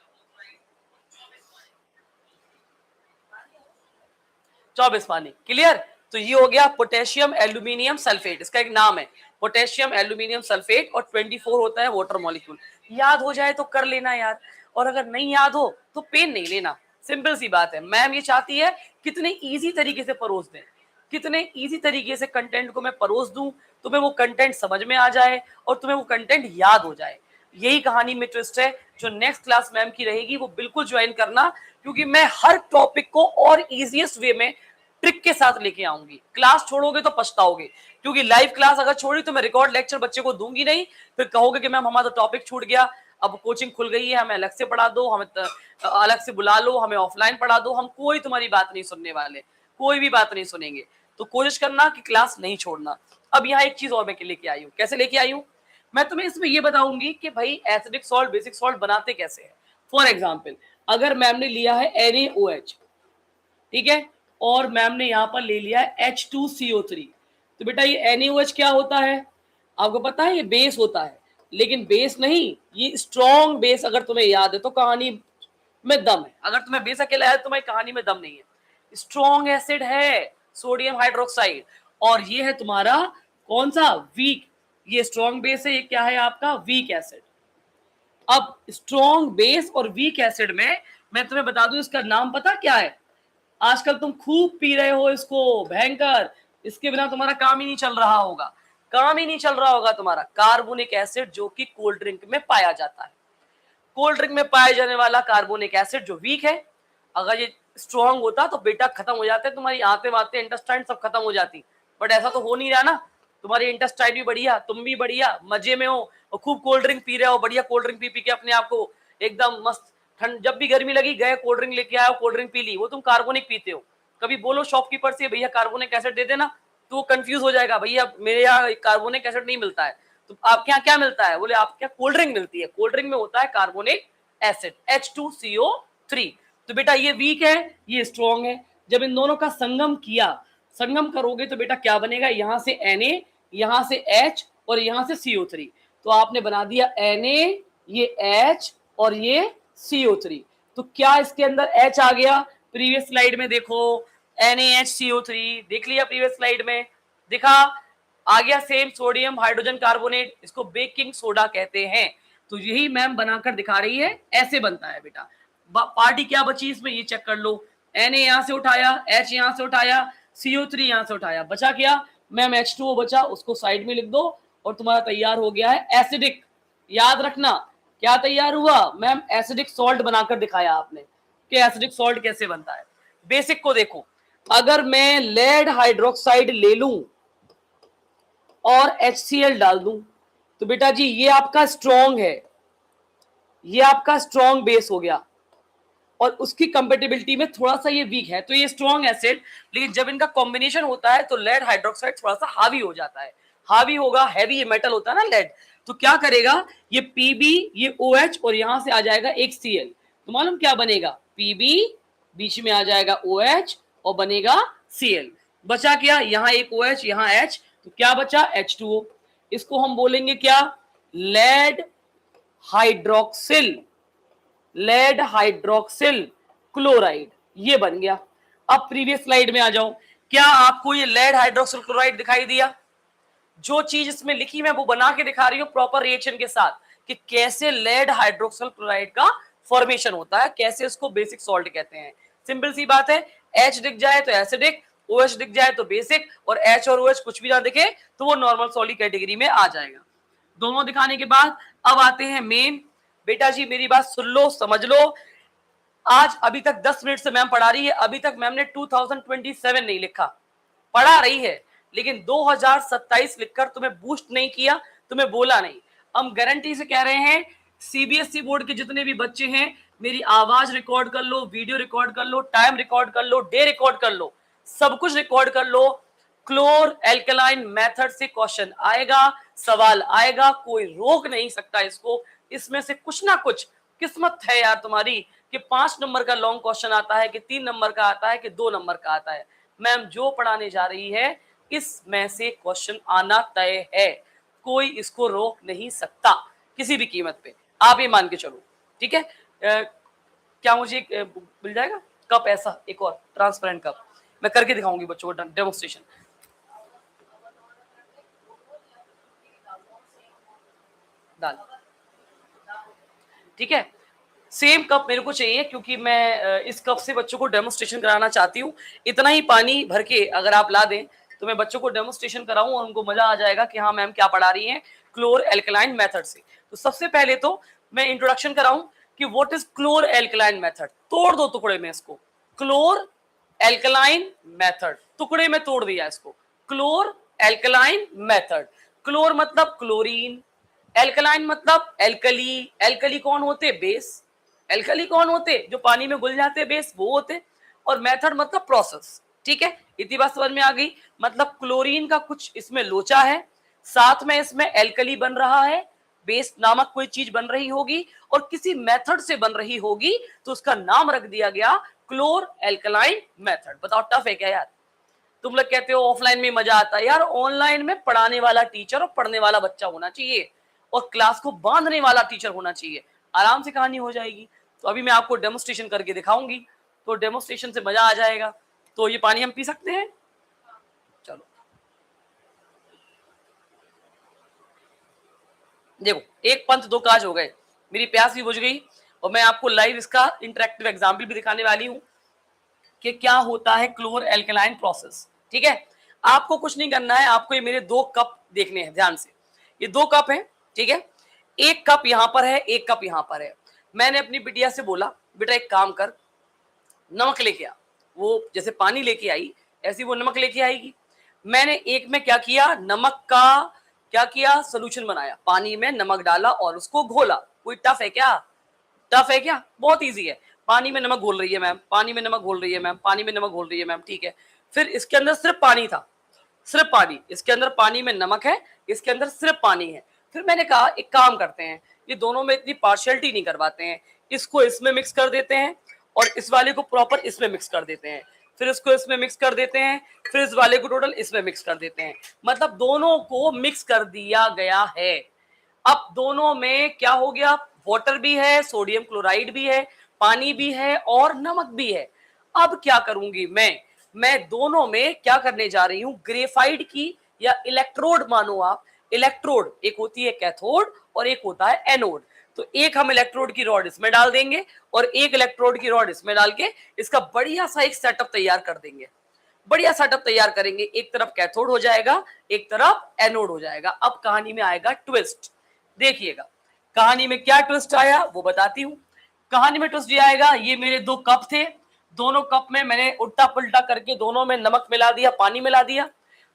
24 पानी। क्लियर। तो ये हो गया पोटेशियम एल्यूमिनियम सल्फेट, इसका एक नाम है पोटेशियम एल्यूमिनियम सल्फेट, और 24 होता है वाटर मॉलिक्यूल। याद हो जाए तो कर लेना यार, और अगर नहीं याद हो तो पेन नहीं लेना। सिंपल सी बात है। मैम ये चाहती है कितने इजी तरीके से परोस दें, कितने इजी तरीके से कंटेंट को मैं परोस दूं, तुम्हें वो कंटेंट समझ में आ जाए और तुम्हें वो कंटेंट याद हो जाए। यही कहानी में ट्विस्ट है। जो नेक्स्ट क्लास मैम की रहेगी वो बिल्कुल ज्वाइन करना, क्योंकि मैं हर टॉपिक को और इजीएस्ट वे में ट्रिक के साथ लेके आऊंगी। क्लास छोड़ोगे तो पछताओगे, क्योंकि लाइव क्लास अगर छोड़ी तो मैं रिकॉर्ड लेक्चर बच्चे को दूंगी नहीं, फिर कहोगे कि मैम हमारा तो टॉपिक छूट गया, अब कोचिंग खुल गई है, हमें अलग से पढ़ा दो, हमें अलग से बुला लो, हमें ऑफलाइन पढ़ा दो। हम कोई तुम्हारी बात नहीं सुनने वाले, कोई भी बात नहीं सुनेंगे। तो कोशिश करना कि क्लास नहीं छोड़ना। अब यहाँ एक चीज और मैं लेके आई हूँ। कैसे लेके आई हूँ, मैं तुम्हें इसमें ये बताऊंगी कि भाई एसिडिक सॉल्ट बेसिक सॉल्ट बनाते कैसे हैं। फॉर एग्जाम्पल, अगर मैम ने लिया है NaOH, ठीक है, और मैम ने यहां पर ले लिया है H2CO3, तो बेटा ये NaOH क्या होता है, आपको पता है, ये बेस होता है, लेकिन बेस नहीं, ये स्ट्रॉन्ग बेस। अगर तुम्हें याद है तो कहानी में दम है, अगर तुम्हें बेस अकेला है तो तुम्हारी कहानी में दम नहीं है। स्ट्रॉन्ग एसिड है सोडियम हाइड्रोक्साइड, और ये है तुम्हारा कौन सा, वीक। ये स्ट्रॉन्ग बेस है, ये क्या है आपका, वीक एसिड। अब स्ट्रॉन्ग बेस और वीक एसिड में मैं तुम्हें बता दूं इसका नाम पता क्या है। आजकल तुम खूब पी रहे हो इसको, भयंकर, इसके बिना तुम्हारा काम ही नहीं चल रहा होगा, काम ही नहीं चल रहा होगा तुम्हारा। कार्बोनिक एसिड, जो कि कोल्ड ड्रिंक में पाया जाता है। कोल्ड ड्रिंक में पाया जाने वाला कार्बोनिक एसिड जो वीक है, अगर ये स्ट्रॉन्ग होता तो बेटा खत्म हो जाते, तुम्हारी आते वाते इंटेस्टाइन सब खत्म हो जाती, बट ऐसा तो हो नहीं रहा ना। तुम्हारी इंटेस्टाइन भी बढ़िया, तुम भी बढ़िया, मजे में हो, और खूब कोल्ड ड्रिंक पी रहे हो, बढ़िया कोल्ड ड्रिंक पी पी के अपने आप को एकदम मस्त। ठंड, जब भी गर्मी लगी गए कोल्ड ड्रिंक लेके आए, कोल्ड ड्रिंक पी ली, वो तुम कार्बोनिक पीते हो। कभी बोलो शॉपकीपर से भैया कार्बोनिक एसिड दे देना, तो वो कंफ्यूज हो जाएगा, भैया मेरे यहाँ कार्बोनिक एसिड नहीं मिलता है, तो आपके यहाँ क्या मिलता है, बोले आपके यहाँ कोल्ड ड्रिंक मिलती है, कोल्ड ड्रिंक में होता है कार्बोनिक एसिड H2CO3। तो बेटा ये वीक है, ये स्ट्रॉन्ग है। जब इन दोनों का संगम किया, संगम करोगे तो बेटा क्या बनेगा, यहां से Na, यहां से H और यहां से CO3, तो आपने बना दिया Na, ये H और ये CO3। तो क्या इसके अंदर H आ गया, प्रीवियस स्लाइड में देखो, NaHCO3 देख लिया, प्रीवियस स्लाइड में दिखा, आ गया सेम सोडियम हाइड्रोजन कार्बोनेट, इसको बेकिंग सोडा कहते हैं। तो यही मैम बनाकर दिखा रही है, ऐसे बनता है बेटा। पार्टी क्या बची इसमें, ये चेक कर लो, Na यहां से उठाया, H यहां से उठाया, CO3 यहां से उठाया, बचा क्या मैम, H2O बचा, उसको साइड में लिख दो और तुम्हारा तैयार हो गया है एसिडिक। याद रखना, क्या तैयार हुआ मैम? एसिडिक सॉल्ट बनाकर दिखाया आपने कि एसिडिक सॉल्ट कैसे बनता है। बेसिक को देखो, अगर मैं लेड हाइड्रोक्साइड ले लूं और HCl डाल दूं तो बेटा जी ये आपका स्ट्रॉन्ग है, ये आपका स्ट्रॉन्ग बेस हो गया और उसकी कंपेटिबिलिटी में थोड़ा सा ये वीक है, तो ये स्ट्रॉन्ग एसिड। लेकिन जब इनका कॉम्बिनेशन होता है तो लेड हाइड्रोक्साइड थोड़ा सा हावी हो जाता है, हावी होगा, हैवी मेटल होता है ना लेड, तो क्या करेगा ये Pb, ये OH और यहां से आ जाएगा एक Cl, तो मालूम क्या बनेगा? Pb, बीच में आ जाएगा OH और बनेगा Cl। बचा क्या? यहाँ एक OH, यहाँ H, तो क्या बचा? H2O। इसको हम बोलेंगे क्या? Lead hydroxyl, lead hydroxyl chloride, ये बन गया। अब प्रीवियस स्लाइड में आ जाओ, क्या आपको ये लेड हाइड्रोक्सिल क्लोराइड दिखाई दिया? जो चीज इसमें लिखी मैं वो बना के दिखा रही हूं प्रॉपर रिएक्शन के साथ कि कैसे लेड हाइड्रोक्सिल क्लोराइड का फॉर्मेशन होता है, कैसे उसको बेसिक सॉल्ट कहते हैं। सिंपल सी बात है, H दिख जाए तो एसिडिक, OH दिख जाए तो बेसिक, और H और OH कुछ भी ना दिखे तो वो नॉर्मल सॉलिड कैटेगरी में आ जाएगा। दोनों दिखाने के बाद अब आते हैं मेन। बेटा जी मेरी बात सुन लो, समझ लो, आज अभी तक 10 मिनट से मैम पढ़ा रही है, अभी तक मैम ने 2027 नहीं लिखा, पढ़ा रही है लेकिन 2027 लिखकर तुम्हें बूस्ट नहीं किया, तुम्हें बोला नहीं। हम गारंटी से कह रहे हैं CBSE बोर्ड के जितने भी बच्चे हैं, मेरी आवाज रिकॉर्ड कर लो, वीडियो रिकॉर्ड कर लो, टाइम रिकॉर्ड कर लो, डे रिकॉर्ड कर लो, सब कुछ रिकॉर्ड कर लो, क्लोर एल्कलाइन मेथड से क्वेश्चन आएगा, सवाल आएगा, कोई रोक नहीं सकता इसको। इसमें से कुछ ना कुछ किस्मत है यार तुम्हारी कि 5 नंबर का लॉन्ग क्वेश्चन आता है कि 3 नंबर का आता है कि 2 नंबर का आता है। मैम जो पढ़ाने जा रही है इसमें से क्वेश्चन आना तय है, कोई इसको रोक नहीं सकता किसी भी कीमत पे, आप ये मान के चलो। ठीक है, क्या मुझे मिल जाएगा कप, ऐसा एक और ट्रांसपेरेंट कप, मैं करके दिखाऊंगी बच्चों को डेमोन्स्ट्रेशन। दाल, ठीक है, सेम कप मेरे को चाहिए क्योंकि मैं इस कप से बच्चों को डेमोन्स्ट्रेशन कराना चाहती हूँ। इतना ही पानी भर के अगर आप ला दें तो मैं बच्चों को डेमोन्स्ट्रेशन कराऊं और उनको मजा आ जाएगा कि हाँ मैम क्या पढ़ा रही हैं क्लोर एल्कलाइन मेथड से। तो सबसे पहले तो मैं इंट्रोडक्शन कराऊं कि व्हाट इज क्लोर एल्कलाइन मेथड। तोड़ दो टुकड़े में इसको, क्लोर एल्कलाइन मेथड, टुकड़े में तोड़ दिया इसको, क्लोर एल्कलाइन मेथड। क्लोर मतलब क्लोरीन, एल्कलाइन मतलब एल्कली, एल्कली कौन होते? बेस। एल्कली कौन होते? जो पानी में घुल जाते बेस, वो होते। और मेथड मतलब प्रोसेस। ठीक है, इतनी बात समझ में आ गई। मतलब क्लोरीन का कुछ इसमें लोचा है, साथ में इसमें एल्कली बन रहा है, बेस नामक कोई चीज बन रही होगी और किसी मेथड से बन रही होगी, तो उसका नाम रख दिया गया क्लोर एल्कलाइन मेथड। बताओ टफ है क्या यार? तुम लोग कहते हो ऑफलाइन में मजा आता है, यार ऑनलाइन में पढ़ाने वाला टीचर और पढ़ने वाला बच्चा होना चाहिए और क्लास को बांधने वाला टीचर होना चाहिए, आराम से कहानी हो जाएगी। तो अभी मैं आपको डेमोन्स्ट्रेशन करके दिखाऊंगी, तो डेमोन्स्ट्रेशन से मजा आ जाएगा। तो ये पानी हम पी सकते हैं, चलो देखो, एक पंथ दो काज हो गए, मेरी प्यास भी बुझ गई और मैं आपको लाइव इसका इंटरेक्टिव एग्जाम्पल भी दिखाने वाली हूँ कि क्या होता है क्लोर एल्कलाइन प्रोसेस। ठीक है, आपको कुछ नहीं करना है, आपको ये मेरे 2 कप देखने हैं ध्यान से। ये 2 कप हैं, ठीक है, एक कप यहां पर है, एक कप यहां पर है। मैंने अपनी बिटिया से बोला बेटा एक काम कर, नमक लेके आ। वो जैसे पानी लेके आई ऐसी वो नमक लेके आएगी। मैंने एक में क्या किया, नमक का क्या किया, सोल्यूशन बनाया, पानी में नमक डाला और उसको घोला। कोई टफ है क्या? टफ है क्या? बहुत इजी है। पानी में नमक घोल रही है मैम, पानी में नमक घोल रही है मैम, पानी में नमक घोल रही है मैम, ठीक है। फिर इसके अंदर सिर्फ पानी था, सिर्फ पानी, इसके अंदर पानी में नमक है, इसके अंदर सिर्फ पानी है। फिर मैंने कहा एक काम करते हैं, ये दोनों में इतनी पार्शियलिटी नहीं करवाते हैं, इसको इसमें मिक्स कर देते हैं और इस वाले को प्रॉपर इसमें मिक्स कर देते हैं, फिर इसको इसमें मिक्स कर देते हैं, फिर इस वाले को टोटल इसमें मिक्स कर देते हैं। मतलब दोनों को मिक्स कर दिया गया है। अब दोनों में क्या हो गया, वाटर भी है, सोडियम क्लोराइड भी है, पानी भी है और नमक भी है। अब क्या करूंगी मैं दोनों में क्या करने जा रही हूं, ग्रेफाइट की या इलेक्ट्रोड मानो आप, इलेक्ट्रोड एक होती है कैथोड और एक होता है एनोड। तो एक हम इलेक्ट्रोड की रॉड इसमें डाल देंगे और एक इलेक्ट्रोड की रॉड इसमें डाल के इसका बढ़िया सा एक सेटअप तैयार कर देंगे, बढ़िया सेटअप तैयार करेंगे। एक तरफ कैथोड हो जाएगा, एक तरफ एनोड हो जाएगा। अब कहानी में आएगा ट्विस्ट, देखिएगा। कहानी में क्या ट्विस्ट आया वो बताती हूँ। कहानी में ट्विस्ट ये आएगा, ये मेरे 2 कप थे, दोनों कप में मैंने उल्टा पुल्टा करके दोनों में नमक मिला दिया, पानी मिला दिया,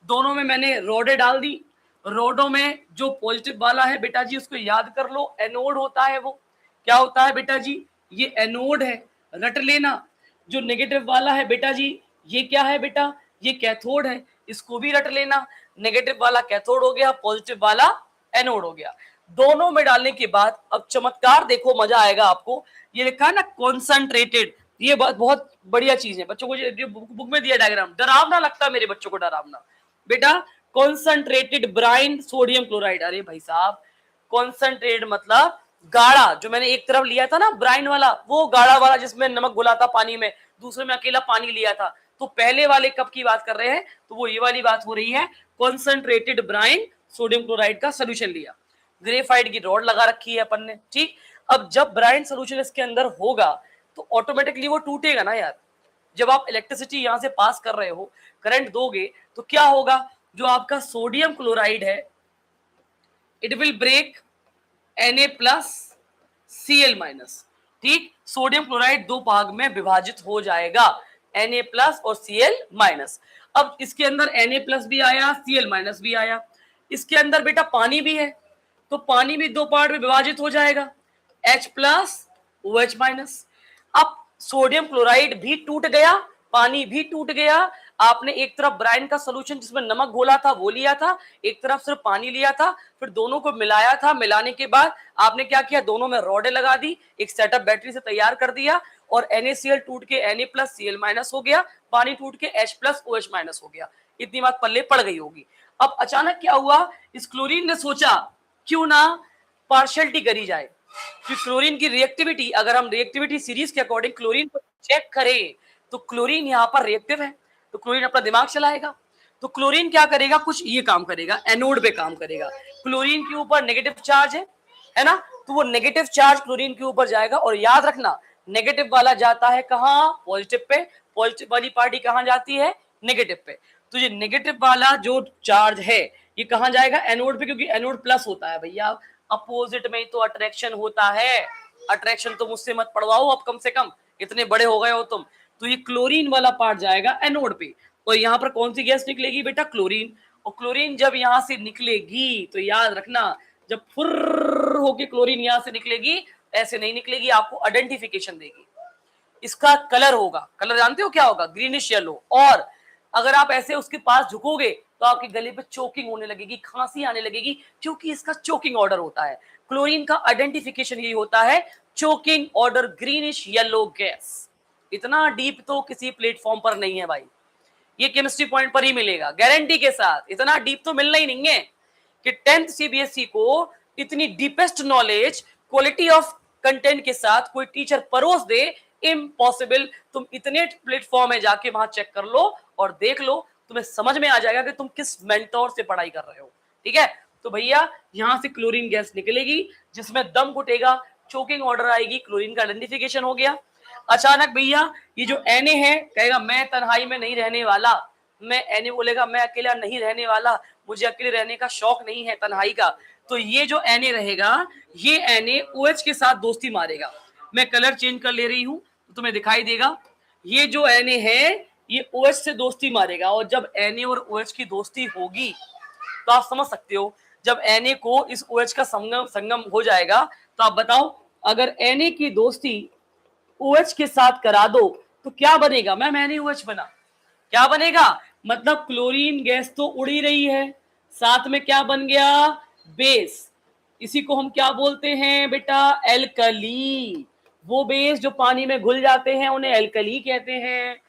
दोनों में मैंने रोडे डाल दी। रोडों में जो पॉजिटिव वाला है बेटा जी उसको याद कर लो, एनोड होता है वो। क्या होता है बेटा जी? ये एनोड है, रट लेना। जो नेगेटिव वाला है बेटा जी ये क्या है बेटा? ये कैथोड है, इसको भी रट लेना। नेगेटिव वाला कैथोड हो गया, पॉजिटिव वाला एनोड हो गया। दोनों में डालने के बाद अब चमत्कार देखो, मजा आएगा आपको। ये लिखा है ना कॉन्सेंट्रेटेड, ये बहुत बढ़िया चीज है। बच्चों को जो बुक में दिया डायग्राम, डरावना लगता है मेरे बच्चों को, डरावना बेटा। कॉन्सेंट्रेटेड ब्राइन सोडियम क्लोराइड, अरे भाई साहब कॉन्सेंट्रेट मतलब गाढ़ा। जो मैंने एक तरफ लिया था ना ब्राइन वाला, वो गाढ़ा वाला जिसमें नमक घुला था पानी में, दूसरे में अकेला पानी लिया था। तो पहले वाले कप की बात कर रहे हैं तो वो ये वाली बात हो रही है, कॉन्सेंट्रेटेड ब्राइन सोडियम क्लोराइड का सोल्यूशन लिया, ग्रेफाइट की रॉड लगा रखी है अपन ने, ठीक। अब जब ब्राइन सोल्यूशन इसके अंदर होगा तो ऑटोमेटिकली वो टूटेगा ना यार। जब आप इलेक्ट्रिसिटी यहां से पास कर रहे हो, करंट दोगे तो क्या होगा? जो आपका सोडियम क्लोराइड है इट विल ब्रेक Na+Cl-, ठीक। सोडियम क्लोराइड 2 भाग में विभाजित हो जाएगा, Na+ और Cl-। अब इसके अंदर Na+ भी आया, Cl- भी आया, इसके अंदर बेटा पानी भी है, तो पानी भी 2 पार्ट में विभाजित हो जाएगा, H+ OH-। अब सोडियम क्लोराइड भी टूट गया, पानी भी टूट गया। आपने एक तरफ ब्राइन का सोल्यूशन जिसमें नमक घोला था वो लिया था, एक तरफ सिर्फ पानी लिया था, फिर दोनों को मिलाया था। मिलाने के बाद आपने क्या किया? दोनों में रॉडें लगा दी, एक सेटअप बैटरी से तैयार कर दिया, और NaCl टूट के Na+Cl- हो गया, पानी टूट के H+ OH- हो गया। इतनी बात पल्ले पड़ गई होगी। अब अचानक क्या हुआ? इस क्लोरीन ने सोचा क्यों ना पार्शियलिटी करी जाए, कि क्लोरीन की रिएक्टिविटी, अगर हम रिएक्टिविटी सीरीज के अकॉर्डिंग क्लोरीन को चेक करें तो क्लोरीन यहाँ पर रिएक्टिव है, तो क्लोरीन अपना दिमाग चलाएगा। तो क्लोरीन क्या करेगा? कुछ ये काम करेगा, एनोड पे काम करेगा। क्लोरीन के ऊपर नेगेटिव चार्ज है ना, तो वो नेगेटिव चार्ज क्लोरीन के ऊपर जाएगा, और याद रखना नेगेटिव वाला जाता है कहाँ? Positive pay. पॉजिटिव वाली पार्टी कहाँ जाती है? नेगेटिव पे। तो ये नेगेटिव वाला जो चार्ज है ये कहाँ जाएगा? एनोड पे, क्योंकि एनोड प्लस होता है भैया, अपोजिट में ही तो अट्रैक्शन होता है। अट्रैक्शन तो मुझसे मत पढ़वाओ अब, कम से कम इतने बड़े हो गए हो तुम। तो ये क्लोरीन वाला पार्ट जाएगा एनोड पे, और यहाँ पर कौन सी गैस निकलेगी बेटा? क्लोरीन। और क्लोरीन जब यहाँ से निकलेगी तो याद रखना, जब फुर्र होके क्लोरीन यहाँ से निकलेगी, ऐसे नहीं निकलेगी, आपको आइडेंटिफिकेशन देगी। इसका कलर होगा, कलर जानते हो क्या होगा? Greenish yellow. और अगर आप ऐसे उसके पास झुकोगे तो आपके गले पे चोकिंग होने लगेगी, खांसी आने लगेगी, क्योंकि इसका चोकिंग ऑर्डर होता है। क्लोरीन का आइडेंटिफिकेशन यही होता है, choking order greenish yellow gas. इतना डीप तो किसी प्लेटफॉर्म पर नहीं है भाई, ये केमिस्ट्री पॉइंट पर ही मिलेगा गारंटी के साथ। इतना डीप तो मिलना ही नहीं है कि 10th CBSE को इतनी deepest knowledge quality of content के साथ कोई टीचर परोस दे, इम्पॉसिबल। तुम इतने प्लेटफॉर्म है जाके वहां चेक कर लो और देख लो, तुम्हें समझ में आ जाएगा कि तुम किस मेंटोर से पढ़ाई कर रहे हो, ठीक है। तो भैया यहां से क्लोरीन गैस निकलेगी, जिसमें दम घुटेगा, चोकिंग ऑर्डर आएगी, क्लोरीन का आइडेंटिफिकेशन हो गया। अचानक भैया ये जो Na है कहेगा मैं तन्हाई में नहीं रहने वाला, मैं Na बोलेगा मैं अकेला नहीं रहने वाला, मुझे अकेले रहने का शौक नहीं है तन्हाई का। तो ये जो Na रहेगा, ये Na OH के साथ दोस्ती मारेगा। मैं कलर चेंज कर ले रही हूं तो तुम्हें दिखाई देगा, ये जो Na है ये OH से दोस्ती मारेगा, और जब Na और OH की दोस्ती होगी तो आप समझ सकते हो, जब Na को इस OH का संगम हो जाएगा, तो आप बताओ अगर Na की दोस्ती OH के साथ करा दो तो क्या बनेगा? मैम NaOH बना। क्या बनेगा? मतलब क्लोरीन गैस तो उड़ ही रही है, साथ में क्या बन गया? बेस। इसी को हम क्या बोलते हैं बेटा? एल्कली। वो बेस जो पानी में घुल जाते हैं उन्हें एल्कली कहते हैं।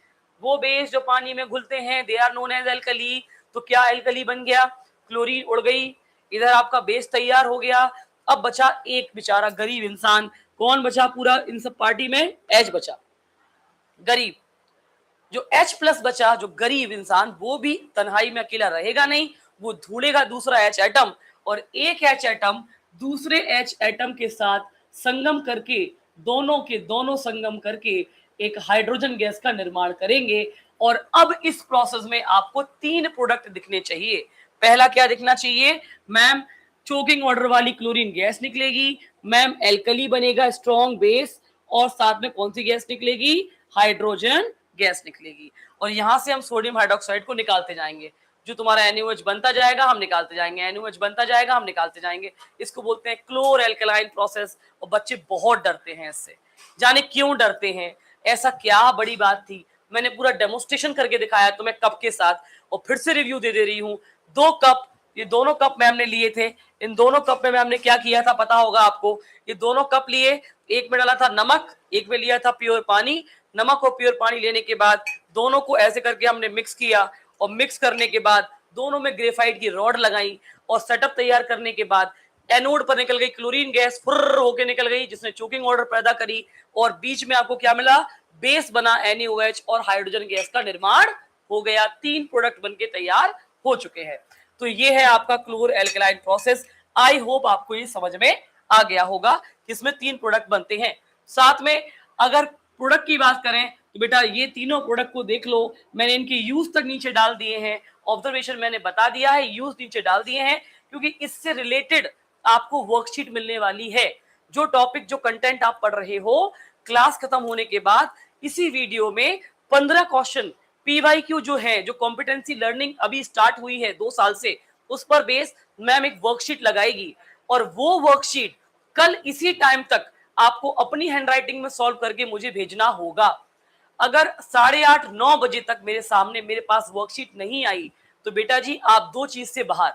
वो बेस जो पानी में घुलते हैं they are known as alkali. तो क्या एल्कली बन गया? क्लोरीन उड़ गई, इधर आपका बेस तैयार हो गया। अब बचा एक बेचारा गरीब इंसान, कौन बचा पूरा इन सब पार्टी में? H बचा, गरीब। जो H+ बचा, जो गरीब इंसान, वो भी तन्हाई में अकेला रहेगा नहीं, वो ढूंढेगा दूसरा H एटम, और एक H एटम दूसरे H एटम के साथ संगम करके, दोनों के दोनों संगम करके एक हाइड्रोजन गैस का निर्माण करेंगे। और अब इस प्रोसेस में आपको 3 प्रोडक्ट दिखने चाहिए। पहला क्या दिखना चाहिए मैम? चोकिंग ऑर्डर वाली क्लोरीन गैस निकलेगी। मैम एल्कली बनेगा, स्ट्रॉन्ग बेस, और साथ में कौन सी गैस निकलेगी? हाइड्रोजन गैस निकलेगी। और यहां से हम सोडियम हाइड्रोक्साइड को निकालते जाएंगे। जो तुम्हारा NaOH बनता जाएगा हम निकालते जाएंगे, NaOH बनता जाएगा हम निकालते जाएंगे। इसको बोलते हैं क्लोर एल्कलाइन प्रोसेस। और बच्चे बहुत डरते हैं इससे। जाने क्यों डरते हैं? ऐसा क्या बड़ी बात थी? मैंने पूरा डेमोस्ट्रेशन करके दिखाया तुम्हें कप के साथ, और फिर से रिव्यू दे रही हूँ। 2 कप, ये दोनों कप मैम ने लिए थे। इन दोनों कप में मैम ने क्या किया था पता होगा आपको। ये दोनों कप लिए, एक में डाला था नमक, एक में लिया था प्योर पानी। नमक और प्योर पानी लेने के बाद दोनों को ऐसे करके हमने मिक्स किया, और मिक्स करने के बाद दोनों में ग्रेफाइट की रॉड लगाई, और सेटअप तैयार करने के बाद एनोड पर निकल गई क्लोरीन गैस, फुर्र होके निकल गई, जिसने चोकिंग ऑर्डर पैदा करी। और बीच में आपको क्या मिला? बेस बना NaOH, और हाइड्रोजन गैस का निर्माण हो गया। 3 प्रोडक्ट बनके तैयार हो चुके हैं। तो ये है आपका क्लोर एल्कलाइन प्रोसेस। आई होप आपको ये समझ में आ गया होगा कि इसमें 3 प्रोडक्ट बनते हैं। साथ में अगर प्रोडक्ट की बात करें तो बेटा ये तीनों प्रोडक्ट को देख लो, मैंने इनके यूज तक नीचे डाल दिए हैं, ऑब्जर्वेशन मैंने बता दिया है, यूज नीचे डाल दिए हैं, क्योंकि इससे रिलेटेड आपको वर्कशीट मिलने वाली है। जो टॉपिक, जो कंटेंट आप पढ़ रहे हो, क्लास खत्म होने के बाद इसी वीडियो में 15 क्वेश्चन PYQ जो है, जो कॉम्पिटेंसी लर्निंग अभी स्टार्ट हुई है 2 साल से, उस पर बेस मैम एक वर्कशीट लगाएगी। और वो वर्कशीट कल इसी टाइम तक आपको अपनी हैंडराइटिंग में सॉल्व करके मुझे भेजना होगा। अगर 8:30-9 बजे तक मेरे सामने मेरे पास वर्कशीट नहीं आई तो बेटा जी आप 2 चीज से बाहर।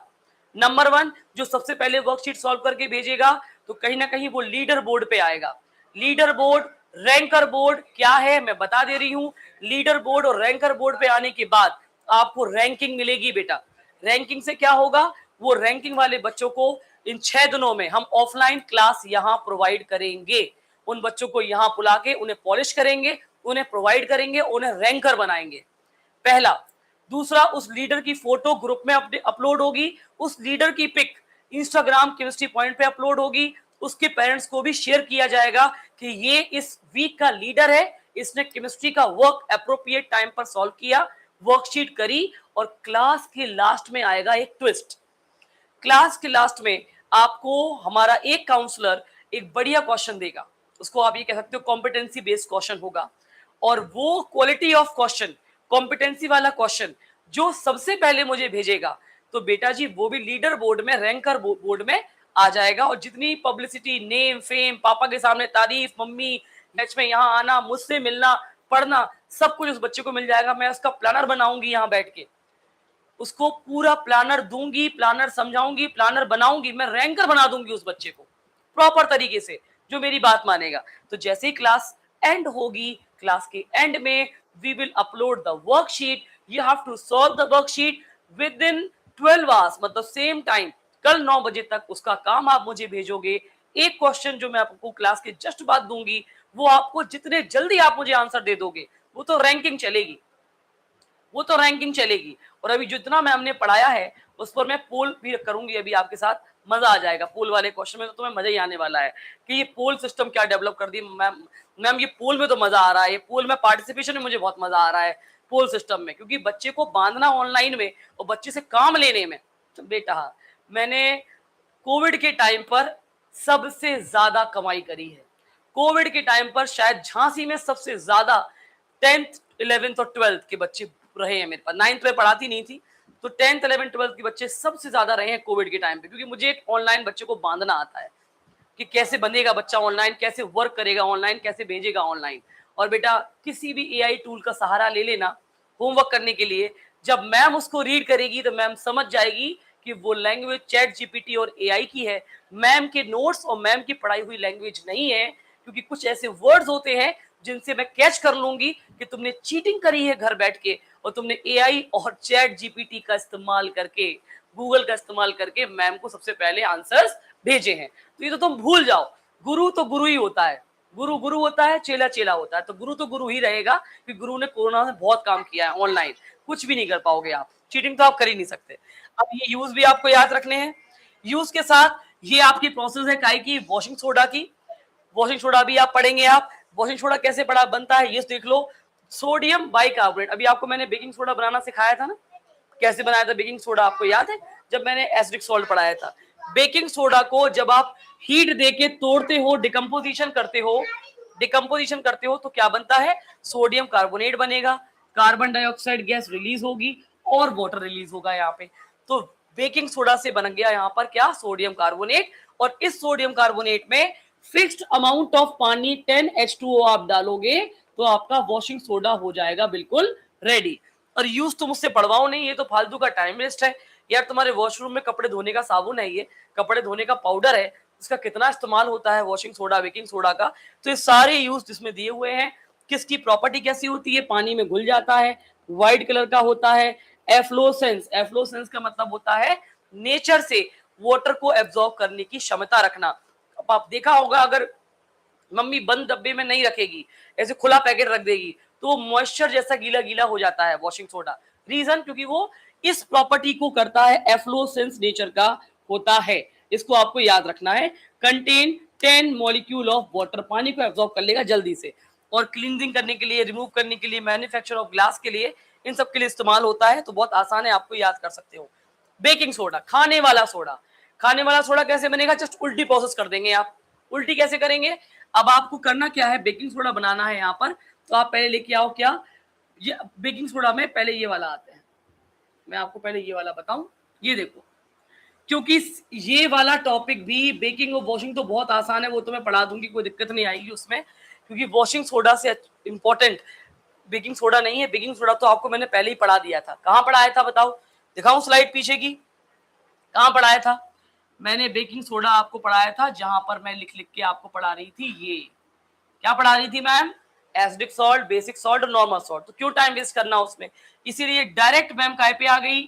नंबर 1, जो सबसे पहले वर्कशीट सॉल्व करके भेजेगा तो कहीं ना कहीं वो लीडर बोर्ड पे आएगा। लीडर बोर्ड, रैंकर बोर्ड क्या है मैं बता दे रही हूं। लीडर बोर्ड और रैंकर बोर्ड पे आने के बाद आपको रैंकिंग मिलेगी बेटा। रैंकिंग से क्या होगा? वो रैंकिंग वाले बच्चों को इन 6 दिनों में हम ऑफलाइन क्लास यहां प्रोवाइड करेंगे। उन बच्चों को यहां बुला के उन्हें पॉलिश करेंगे, उन्हें प्रोवाइड करेंगे, उन्हें रैंकर बनाएंगे। पहला। दूसरा, उस लीडर की फोटो ग्रुप में अपलोड होगी। उस लीडर की पिक इंस्टाग्राम केमिस्ट्री पॉइंट पे अपलोड होगी। उसके पेरेंट्स को भी शेयर किया जाएगा कि ये इस वीक का लीडर है, इसने केमिस्ट्री का वर्क अप्रोप्रिएट टाइम पर सॉल्व किया, वर्कशीट करी। और क्लास के लास्ट में आएगा एक ट्विस्ट। क्लास के लास्ट में आपको हमारा एक काउंसलर एक बढ़िया क्वेश्चन देगा। उसको आप ये कह सकते हो कॉम्पिटेंसी बेस्ड क्वेश्चन होगा। और वो क्वालिटी ऑफ क्वेश्चन, कॉम्पिटेंसी वाला क्वेश्चन जो सबसे पहले मुझे भेजेगा तो बेटा जी वो भी लीडर बोर्ड में, रैंकर बोर्ड में आ जाएगा। और जितनी पब्लिसिटी, नेम, फेम, पापा के सामने तारीफ, मम्मी मैच में यहाँ आना, मुझसे मिलना, पढ़ना, सब कुछ उस बच्चे को मिल जाएगा। मैं उसका प्लानर बनाऊंगी, यहाँ बैठ के उसको पूरा प्लानर दूंगी, प्लानर समझाऊंगी, प्लानर बनाऊंगी, मैं रैंकर बना दूंगी उस बच्चे को प्रॉपर तरीके से, जो मेरी बात मानेगा। तो जैसे ही क्लास एंड होगी, क्लास के एंड में we will upload the worksheet. You have to solve the worksheet within 12 hours, मतलब सेम टाइम। कल 9 बजे तक उसका काम आप मुझे भेजोगे। एक क्वेश्चन जो मैं आपको क्लास के जस्ट बाद दूंगी, वो आपको जितने जल्दी आप मुझे आंसर दे दोगे, वो तो रैंकिंग चलेगी, वो तो रैंकिंग चलेगी। और अभी जितना मैं हमने पढ़ाया है उस पर मैं पोल भी करूंगी अभी आपके साथ, मजा आ जाएगा। पोल वाले क्वेश्चन में तो तुम्हें मजा ही आने वाला है कि ये पोल सिस्टम क्या डेवलप कर दी मैम। मैम ये पोल में तो मजा आ रहा है, ये पोल में पार्टिसिपेशन में मुझे बहुत मजा आ रहा है पोल सिस्टम में, क्योंकि बच्चे को बांधना ऑनलाइन में और बच्चे से काम लेने में। तो बेटा मैंने कोविड के टाइम पर सबसे ज्यादा कमाई करी है। कोविड के टाइम पर शायद झांसी में सबसे ज्यादा 10th 11th और 12th के बच्चे रहे हैं मेरे पास। 9th में पढ़ाती नहीं थी, तो 10th 11th 12th के बच्चे सबसे ज्यादा रहे हैं कोविड के टाइम पे, क्योंकि मुझे एक ऑनलाइन बच्चे को बांधना आता है कि कैसे बनेगा बच्चा ऑनलाइन, कैसे वर्क करेगा ऑनलाइन, कैसे भेजेगा ऑनलाइन। और बेटा किसी भी AI टूल का सहारा ले लेना होमवर्क करने के लिए। जब मैम उसको रीड करेगी तो मैम समझ जाएगी कि वो लैंग्वेज ChatGPT और AI की है, मैम के नोट्स और मैम की पढ़ाई हुई लैंग्वेज नहीं है। क्योंकि कुछ ऐसे वर्ड्स होते हैं जिनसे मैं कैच कर लूंगी कि तुमने चीटिंग करी है घर बैठ के, और तुमने AI और ChatGPT का इस्तेमाल करके, गूगल का इस्तेमाल करके मैम को सबसे पहले आंसर्स भेजे हैं। तो ये तो तुम भूल जाओ। गुरु तो गुरु ही होता है, गुरु गुरु होता है, चेला चेला होता है। तो गुरु तो गुरु ही रहेगा, क्योंकि गुरु ने कोरोना में बहुत काम किया है ऑनलाइन। कुछ भी नहीं कर पाओगे आप, चीटिंग तो आप कर ही नहीं सकते। अब ये यूज भी आपको याद रखने हैं। यूज के साथ ये आपकी प्रोसेस है काय की, वॉशिंग सोडा की। वॉशिंग सोडा भी आप पढ़ेंगे। आप वॉशिंग सोडा कैसे पढ़ा बनता है ये देख लो। सोडियम बाइकार्बोनेट, अभी आपको मैंने बेकिंग सोडा बनाना सिखाया था ना, कैसे बनाया था बेकिंग सोडा आपको याद है जब मैंने एसिडिक सॉल्ट पढ़ाया था। बेकिंग सोडा को जब आप हीट देके तोड़ते हो, डिकम्पोजिशन करते हो तो क्या बनता है, सोडियम कार्बोनेट बनेगा, कार्बन डाइऑक्साइड गैस रिलीज होगी और वाटर रिलीज होगा यहाँ पे। तो बेकिंग सोडा से बन गया यहाँ पर क्या, सोडियम कार्बोनेट। और इस सोडियम कार्बोनेट में फिक्स्ड अमाउंट ऑफ पानी 10H2O आप डालोगे तो आपका वॉशिंग सोडा हो जाएगा बिल्कुल रेडी। और यूज तो मुझसे पढ़वाओ नहीं, ये तो फालतू का टाइम वेस्ट है यार। तुम्हारे वॉशरूम में कपड़े धोने का साबुन है, ये कपड़े धोने का पाउडर है, इसका कितना इस्तेमाल होता है वॉशिंग सोडा बेकिंग सोडा का। तो ये सारे यूज जिसमें दिए हुए हैं, किसकी प्रॉपर्टी कैसी होती है, पानी में घुल जाता है, व्हाइट कलर का होता है, एफ्लोसेंस, एफ्लोसेंस का मतलब होता है नेचर से वाटर को एब्जॉर्ब करने की क्षमता रखना। अब आप देखा होगा, अगर मम्मी बंद डब्बे में नहीं रखेगी, ऐसे खुला पैकेट रख देगी, तो मॉइस्चर जैसा गीला गीला हो जाता है वॉशिंग सोडा। रीजन, क्योंकि वो इस प्रॉपर्टी को करता है, एफ्लोसेंस नेचर का होता है। इसको आपको याद रखना है। कंटेन 10 मॉलिक्यूल ऑफ वाटर, पानी को एब्जॉर्ब कर लेगा जल्दी से। और क्लींजिंग करने के लिए, रिमूव करने के लिए, मैन्युफैक्चर ऑफ ग्लास के लिए, इन सब के लिए इस्तेमाल होता है। तो बहुत आसान है, आपको याद कर सकते हो। बेकिंग सोडा, खाने वाला सोडा। खाने वाला सोडा कैसे बनेगा, जस्ट उल्टी प्रोसेस कर देंगे आप। उल्टी कैसे करेंगे, अब आपको करना क्या है, बेकिंग सोडा बनाना है यहाँ पर। तो आप पहले लेके आओ क्या, ये बेकिंग सोडा में पहले ये वाला आता है, मैं आपको पहले ये वाला बताऊं। ये देखो, क्योंकि ये वाला टॉपिक भी, बेकिंग और वॉशिंग तो बहुत आसान है, वो तो मैं पढ़ा दूंगी, कोई दिक्कत नहीं आएगी उसमें। क्योंकि वॉशिंग सोडा से इंपॉर्टेंट बेकिंग सोडा नहीं है। बेकिंग सोडा तो आपको मैंने पहले ही पढ़ा दिया था। कहाँ पढ़ाया था बताओ, दिखाऊं स्लाइड पीछे की, कहाँ पढ़ाया था मैंने बेकिंग सोडा, आपको पढ़ाया था जहां पर मैं लिख लिख के आपको पढ़ा रही थी। ये क्या पढ़ा रही थी ma'am, acidic salt, basic salt और नॉर्मल सॉल्ट। तो क्यों टाइम वेस्ट करना उसमें, इसीलिए डायरेक्ट मैम काय पे आ गई,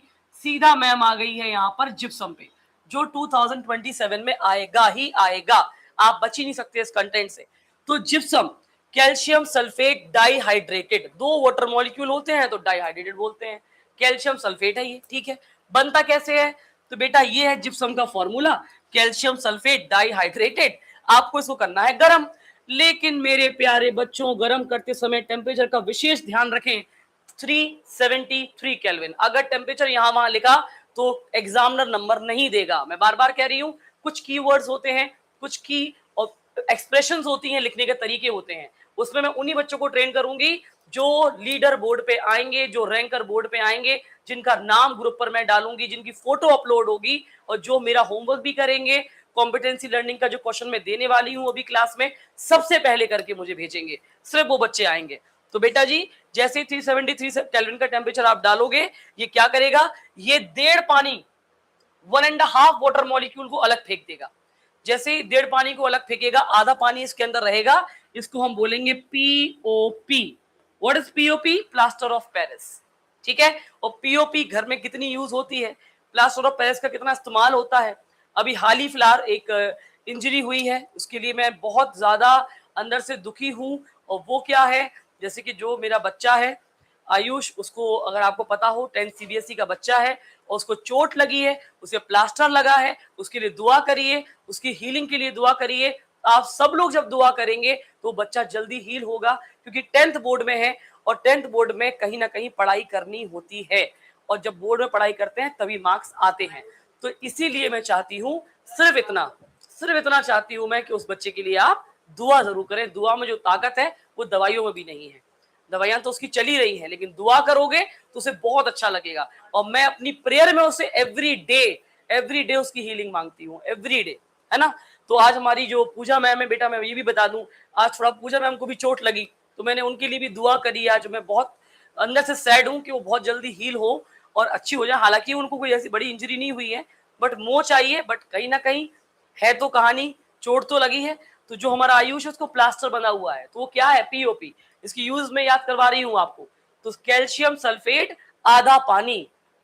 सीधा मैम आ गई है यहाँ पर जिप्सम पे, जो 2027 में आएगा ही आएगा, आप बच ही नहीं सकते इस कंटेंट से। तो जिप्सम, कैल्शियम सल्फेट डाइहाइड्रेटेड, दो वाटर मॉलिक्यूल होते हैं तो डाइहाइड्रेटेड बोलते हैं, कैल्शियम सल्फेट है ये, ठीक है। बनता कैसे है, तो बेटा ये है जिप्सम का फॉर्मूला, कैल्शियम सल्फेट डाइहाइड्रेटेड। आपको इसको करना है गरम, लेकिन मेरे प्यारे बच्चों, गर्म करते समय टेम्परेचर का विशेष ध्यान रखें, 373 केल्विन। अगर टेम्परेचर यहां वहां लिखा तो एग्जामिनर नंबर नहीं देगा। मैं बार बार कह रही हूं, कुछ कीवर्ड्स होते हैं, कुछ की और एक्सप्रेशंस होती हैं, लिखने के तरीके होते हैं, उसमें मैं उन्हीं बच्चों को ट्रेन करूंगी जो लीडर बोर्ड पे आएंगे, जो रैंकर बोर्ड पे आएंगे, जिनका नाम ग्रुप पर मैं डालूंगी, जिनकी फोटो अपलोड होगी, और जो मेरा होमवर्क भी करेंगे, कॉम्पिटेंसी लर्निंग का जो क्वेश्चन मैं देने वाली हूं अभी क्लास में, सबसे पहले करके मुझे भेजेंगे, सिर्फ वो बच्चे आएंगे। तो बेटा जी, जैसे 373 केल्विन का टेम्परेचर आप डालोगे, ये क्या करेगा, ये 1.5 पानी, 1.5 वाटर मॉलिक्यूल को अलग फेंक देगा। जैसे ही 1.5 पानी को अलग फेंकेगा, आधा पानी इसके अंदर रहेगा, इसको हम बोलेंगे POP. What is POP, plaster of Paris, ठीक है। और पीओपी घर में कितनी यूज होती है, प्लास्टर ऑफ पेरिस का कितना इस्तेमाल होता है। अभी हाल ही फिलहाल एक इंजरी हुई है, उसके लिए मैं बहुत ज्यादा अंदर से दुखी हूं। और वो क्या है, जैसे कि जो मेरा बच्चा है आयुष, उसको अगर आपको पता हो 10 सीबीएसई का बच्चा है और उसको चोट लगी है, उसे प्लास्टर लगा है, उसके लिए दुआ करिए, उसकी हीलिंग के लिए दुआ करिए। आप सब लोग जब दुआ करेंगे तो बच्चा जल्दी हील होगा, क्योंकि 10th बोर्ड में है और 10th बोर्ड में कहीं ना कहीं पढ़ाई करनी होती है, और जब बोर्ड में पढ़ाई करते हैं तभी मार्क्स आते हैं। तो इसीलिए मैं चाहती हूँ, सिर्फ इतना चाहती हूँ मैं कि उस बच्चे के लिए आप दुआ जरूर करें। दुआ में जो ताकत है वो दवाइयों में भी नहीं है, दवाइयां तो उसकी चली रही हैं, लेकिन दुआ करोगे तो उसे बहुत अच्छा लगेगा। और मैं अपनी प्रेयर में उसे एवरी डे उसकी हीलिंग मांगती हूँ, एवरी डे, है ना। तो आज हमारी जो पूजा मैम है, बेटा मैं ये भी बता दूं, आज थोड़ा पूजा मैम को भी चोट लगी, तो मैंने उनके लिए भी दुआ करी। आज मैं बहुत अंदर से सैड हूँ कि वो बहुत जल्दी हील हो और अच्छी हो जाए। हालांकि उनको कोई ऐसी बड़ी इंजरी नहीं हुई है, बट मोच आई है, बट कहीं ना कहीं है तो कहानी, चोट तो लगी है। तो जो हमारा आयुष है उसको प्लास्टर बना हुआ है, तो वो क्या है, पीओपी। इसकी यूज में याद करवा रही हूं आपको। तो कैल्शियम सल्फेट आधा पानी,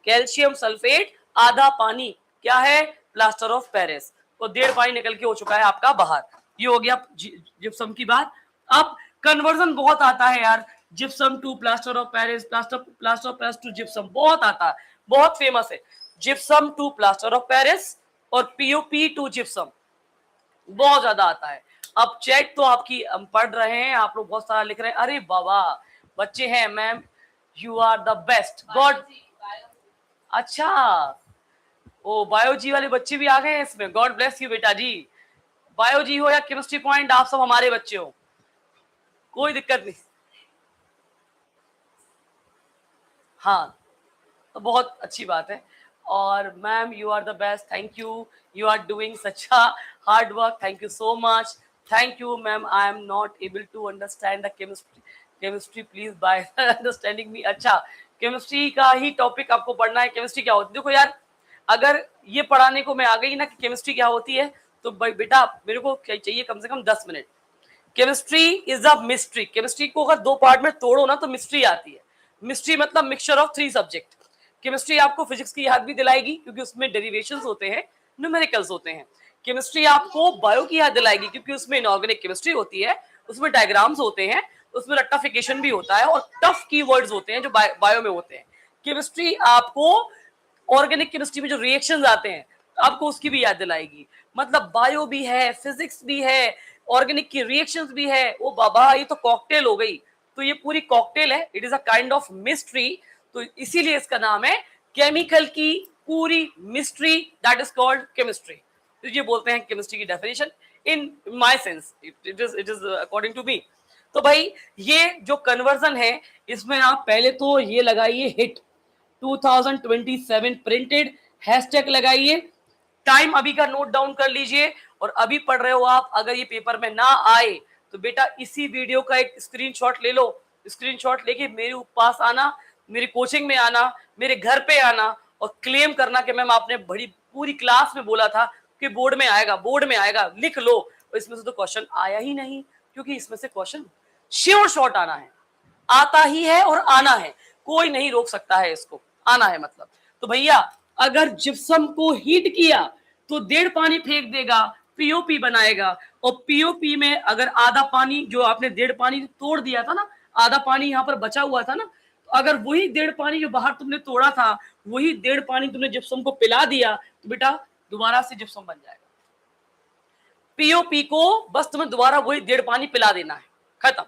कैल्शियम सल्फेट आधा पानी क्या है, प्लास्टर ऑफ पेरिस। तो 1.5 पानी निकल के हो चुका है आपका बाहर। ये हो गया जिप्सम की बात। अब कन्वर्जन बहुत आता है यार, gypsum to plaster of Paris, plaster of Paris to gypsum, बहुत आता है, बहुत फेमस है। Gypsum to plaster of Paris और पीओपी टू जिप्सम, बहुत ज्यादा आता है। अब चैट तो आपकी हम पढ़ रहे हैं, आप लोग बहुत सारा लिख रहे हैं, अरे बाबा बच्चे हैं ma'am, you are the best god. अच्छा ओ बायोजी वाले बच्चे भी आ गए हैं इसमें, गॉड ब्लेस यू बेटा जी। बायोजी हो या केमिस्ट्री पॉइंट, आप सब हमारे बच्चे हो, कोई दिक्कत नहीं। हाँ, तो बहुत अच्छी बात है। और ma'am you are the best, thank you are doing such a hard work, thank you so much, thank you ma'am. I am not able to understand the chemistry please by understanding me. अच्छा, chemistry का ही topic आपको पढ़ना है, chemistry क्या होती है? देखो यार, अगर ये पढ़ाने को मैं आ गई ना कि केमिस्ट्री क्या होती है, तो बेटा मेरे को क्या चाहिए, कम से कम 10 minute. Chemistry is a mystery. Chemistry को अगर दो पार्ट में तोड़ो ना तो मिस्ट्री आती है। मिस्ट्री मतलब मिक्सचर ऑफ 3 सब्जेक्ट। केमिस्ट्री आपको फिजिक्स की याद भी दिलाएगी क्योंकि उसमें डेरिवेशंस होते हैं, न्यूमेरिकल्स होते हैं। केमिस्ट्री आपको बायो की याद दिलाएगी क्योंकि उसमें इनऑर्गेनिक केमिस्ट्री होती है, उसमें डायग्राम्स होते हैं, उसमें रट्टाफिकेशन भी होता है और टफ कीवर्ड्स होते हैं जो बायो में होते हैं। केमिस्ट्री आपको ऑर्गेनिक केमिस्ट्री में जो रिएक्शंस आते हैं आपको उसकी भी याद दिलाएगी। मतलब बायो भी है, फिजिक्स भी है, ऑर्गेनिक की रिएक्शंस भी है। ओ बाबा, ये तो कॉकटेल हो गई। तो ये पूरी कॉकटेल है, it is a kind of mystery. तो इसीलिए इसका नाम है केमिकल की पूरी mystery, that is called chemistry. तो ये बोलते हैं केमिस्ट्री की definition in my sense, it is according to me. तो भाई ये जो कन्वर्जन है, इसमें आप पहले तो ये लगाइए हिट 2027 प्रिंटेड, हैशटैग लगाइए, टाइम अभी का नोट डाउन कर लीजिए। और अभी पढ़ रहे हो आप, अगर ये पेपर में ना आए तो बेटा इसी वीडियो का एक स्क्रीनशॉट ले लो। स्क्रीनशॉट लेके मेरे पास आना, मेरी कोचिंग में आना, मेरे घर पे आना और क्लेम करना कि मैम आपने बड़ी पूरी क्लास में बोला था कि बोर्ड में आएगा, बोर्ड में आएगा, लिख लो। और इसमें से तो क्वेश्चन आया ही नहीं, क्योंकि इसमें से क्वेश्चन श्योर शॉट आना है, आता ही है और आना है, कोई नहीं रोक सकता है इसको, आना है मतलब। तो भैया अगर जिप्सम को हीट किया तो 1.5 पानी फेंक देगा, पीओपी बनाएगा। और पीओपी में अगर आधा पानी जो आपने 1.5 पानी तोड़ दिया था ना, आधा पानी यहाँ पर बचा हुआ था ना, तो अगर वही 1.5 पानी जो बाहर तुमने तोड़ा था, वही 1.5 पानी तुमने जिप्सम को पिला दिया तो बेटा दोबारा से जिप्सम बन जाएगा। पीओपी को बस तुम्हें दोबारा वही 1.5 पानी पिला देना है, खत्म।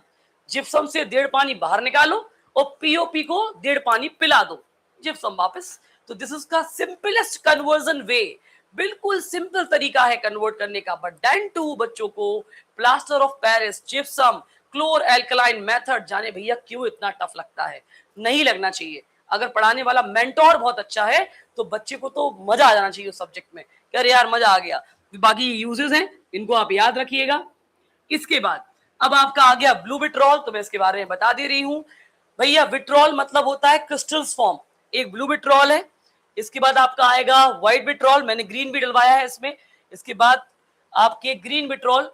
जिप्सम से 1.5 पानी बाहर निकालो और पीओपी को 1.5 पानी पिला दो, जिप्सम वापस। तो दिस इज का सिंपलेस्ट कन्वर्जन वे, बिल्कुल सिंपल तरीका है कन्वर्ट करने का। बट देन टू बच्चों को plaster of Paris, gypsum, chlor alkaline method जाने भैया क्यों इतना टफ लगता है? नहीं लगना चाहिए। अगर पढ़ाने वाला मेंटोर बहुत अच्छा है तो बच्चे को तो मजा आ जाना चाहिए उस सब्जेक्ट में, अरे यार मजा आ गया। बाकी यूजेस हैं, इनको आप याद रखिएगा। इसके बाद अब आपका आ गया ब्लू विट्रॉल, तो मैं इसके बारे में बता दे रही हूं। भैया विट्रॉल मतलब होता है क्रिस्टल्स फॉर्म, एक ब्लू विट्रॉल है। इसके बाद आपका आएगा व्हाइट विट्रॉल, मैंने ग्रीन भी डलवाया है इसमें। इसके बाद आपके ग्रीन विट्रॉल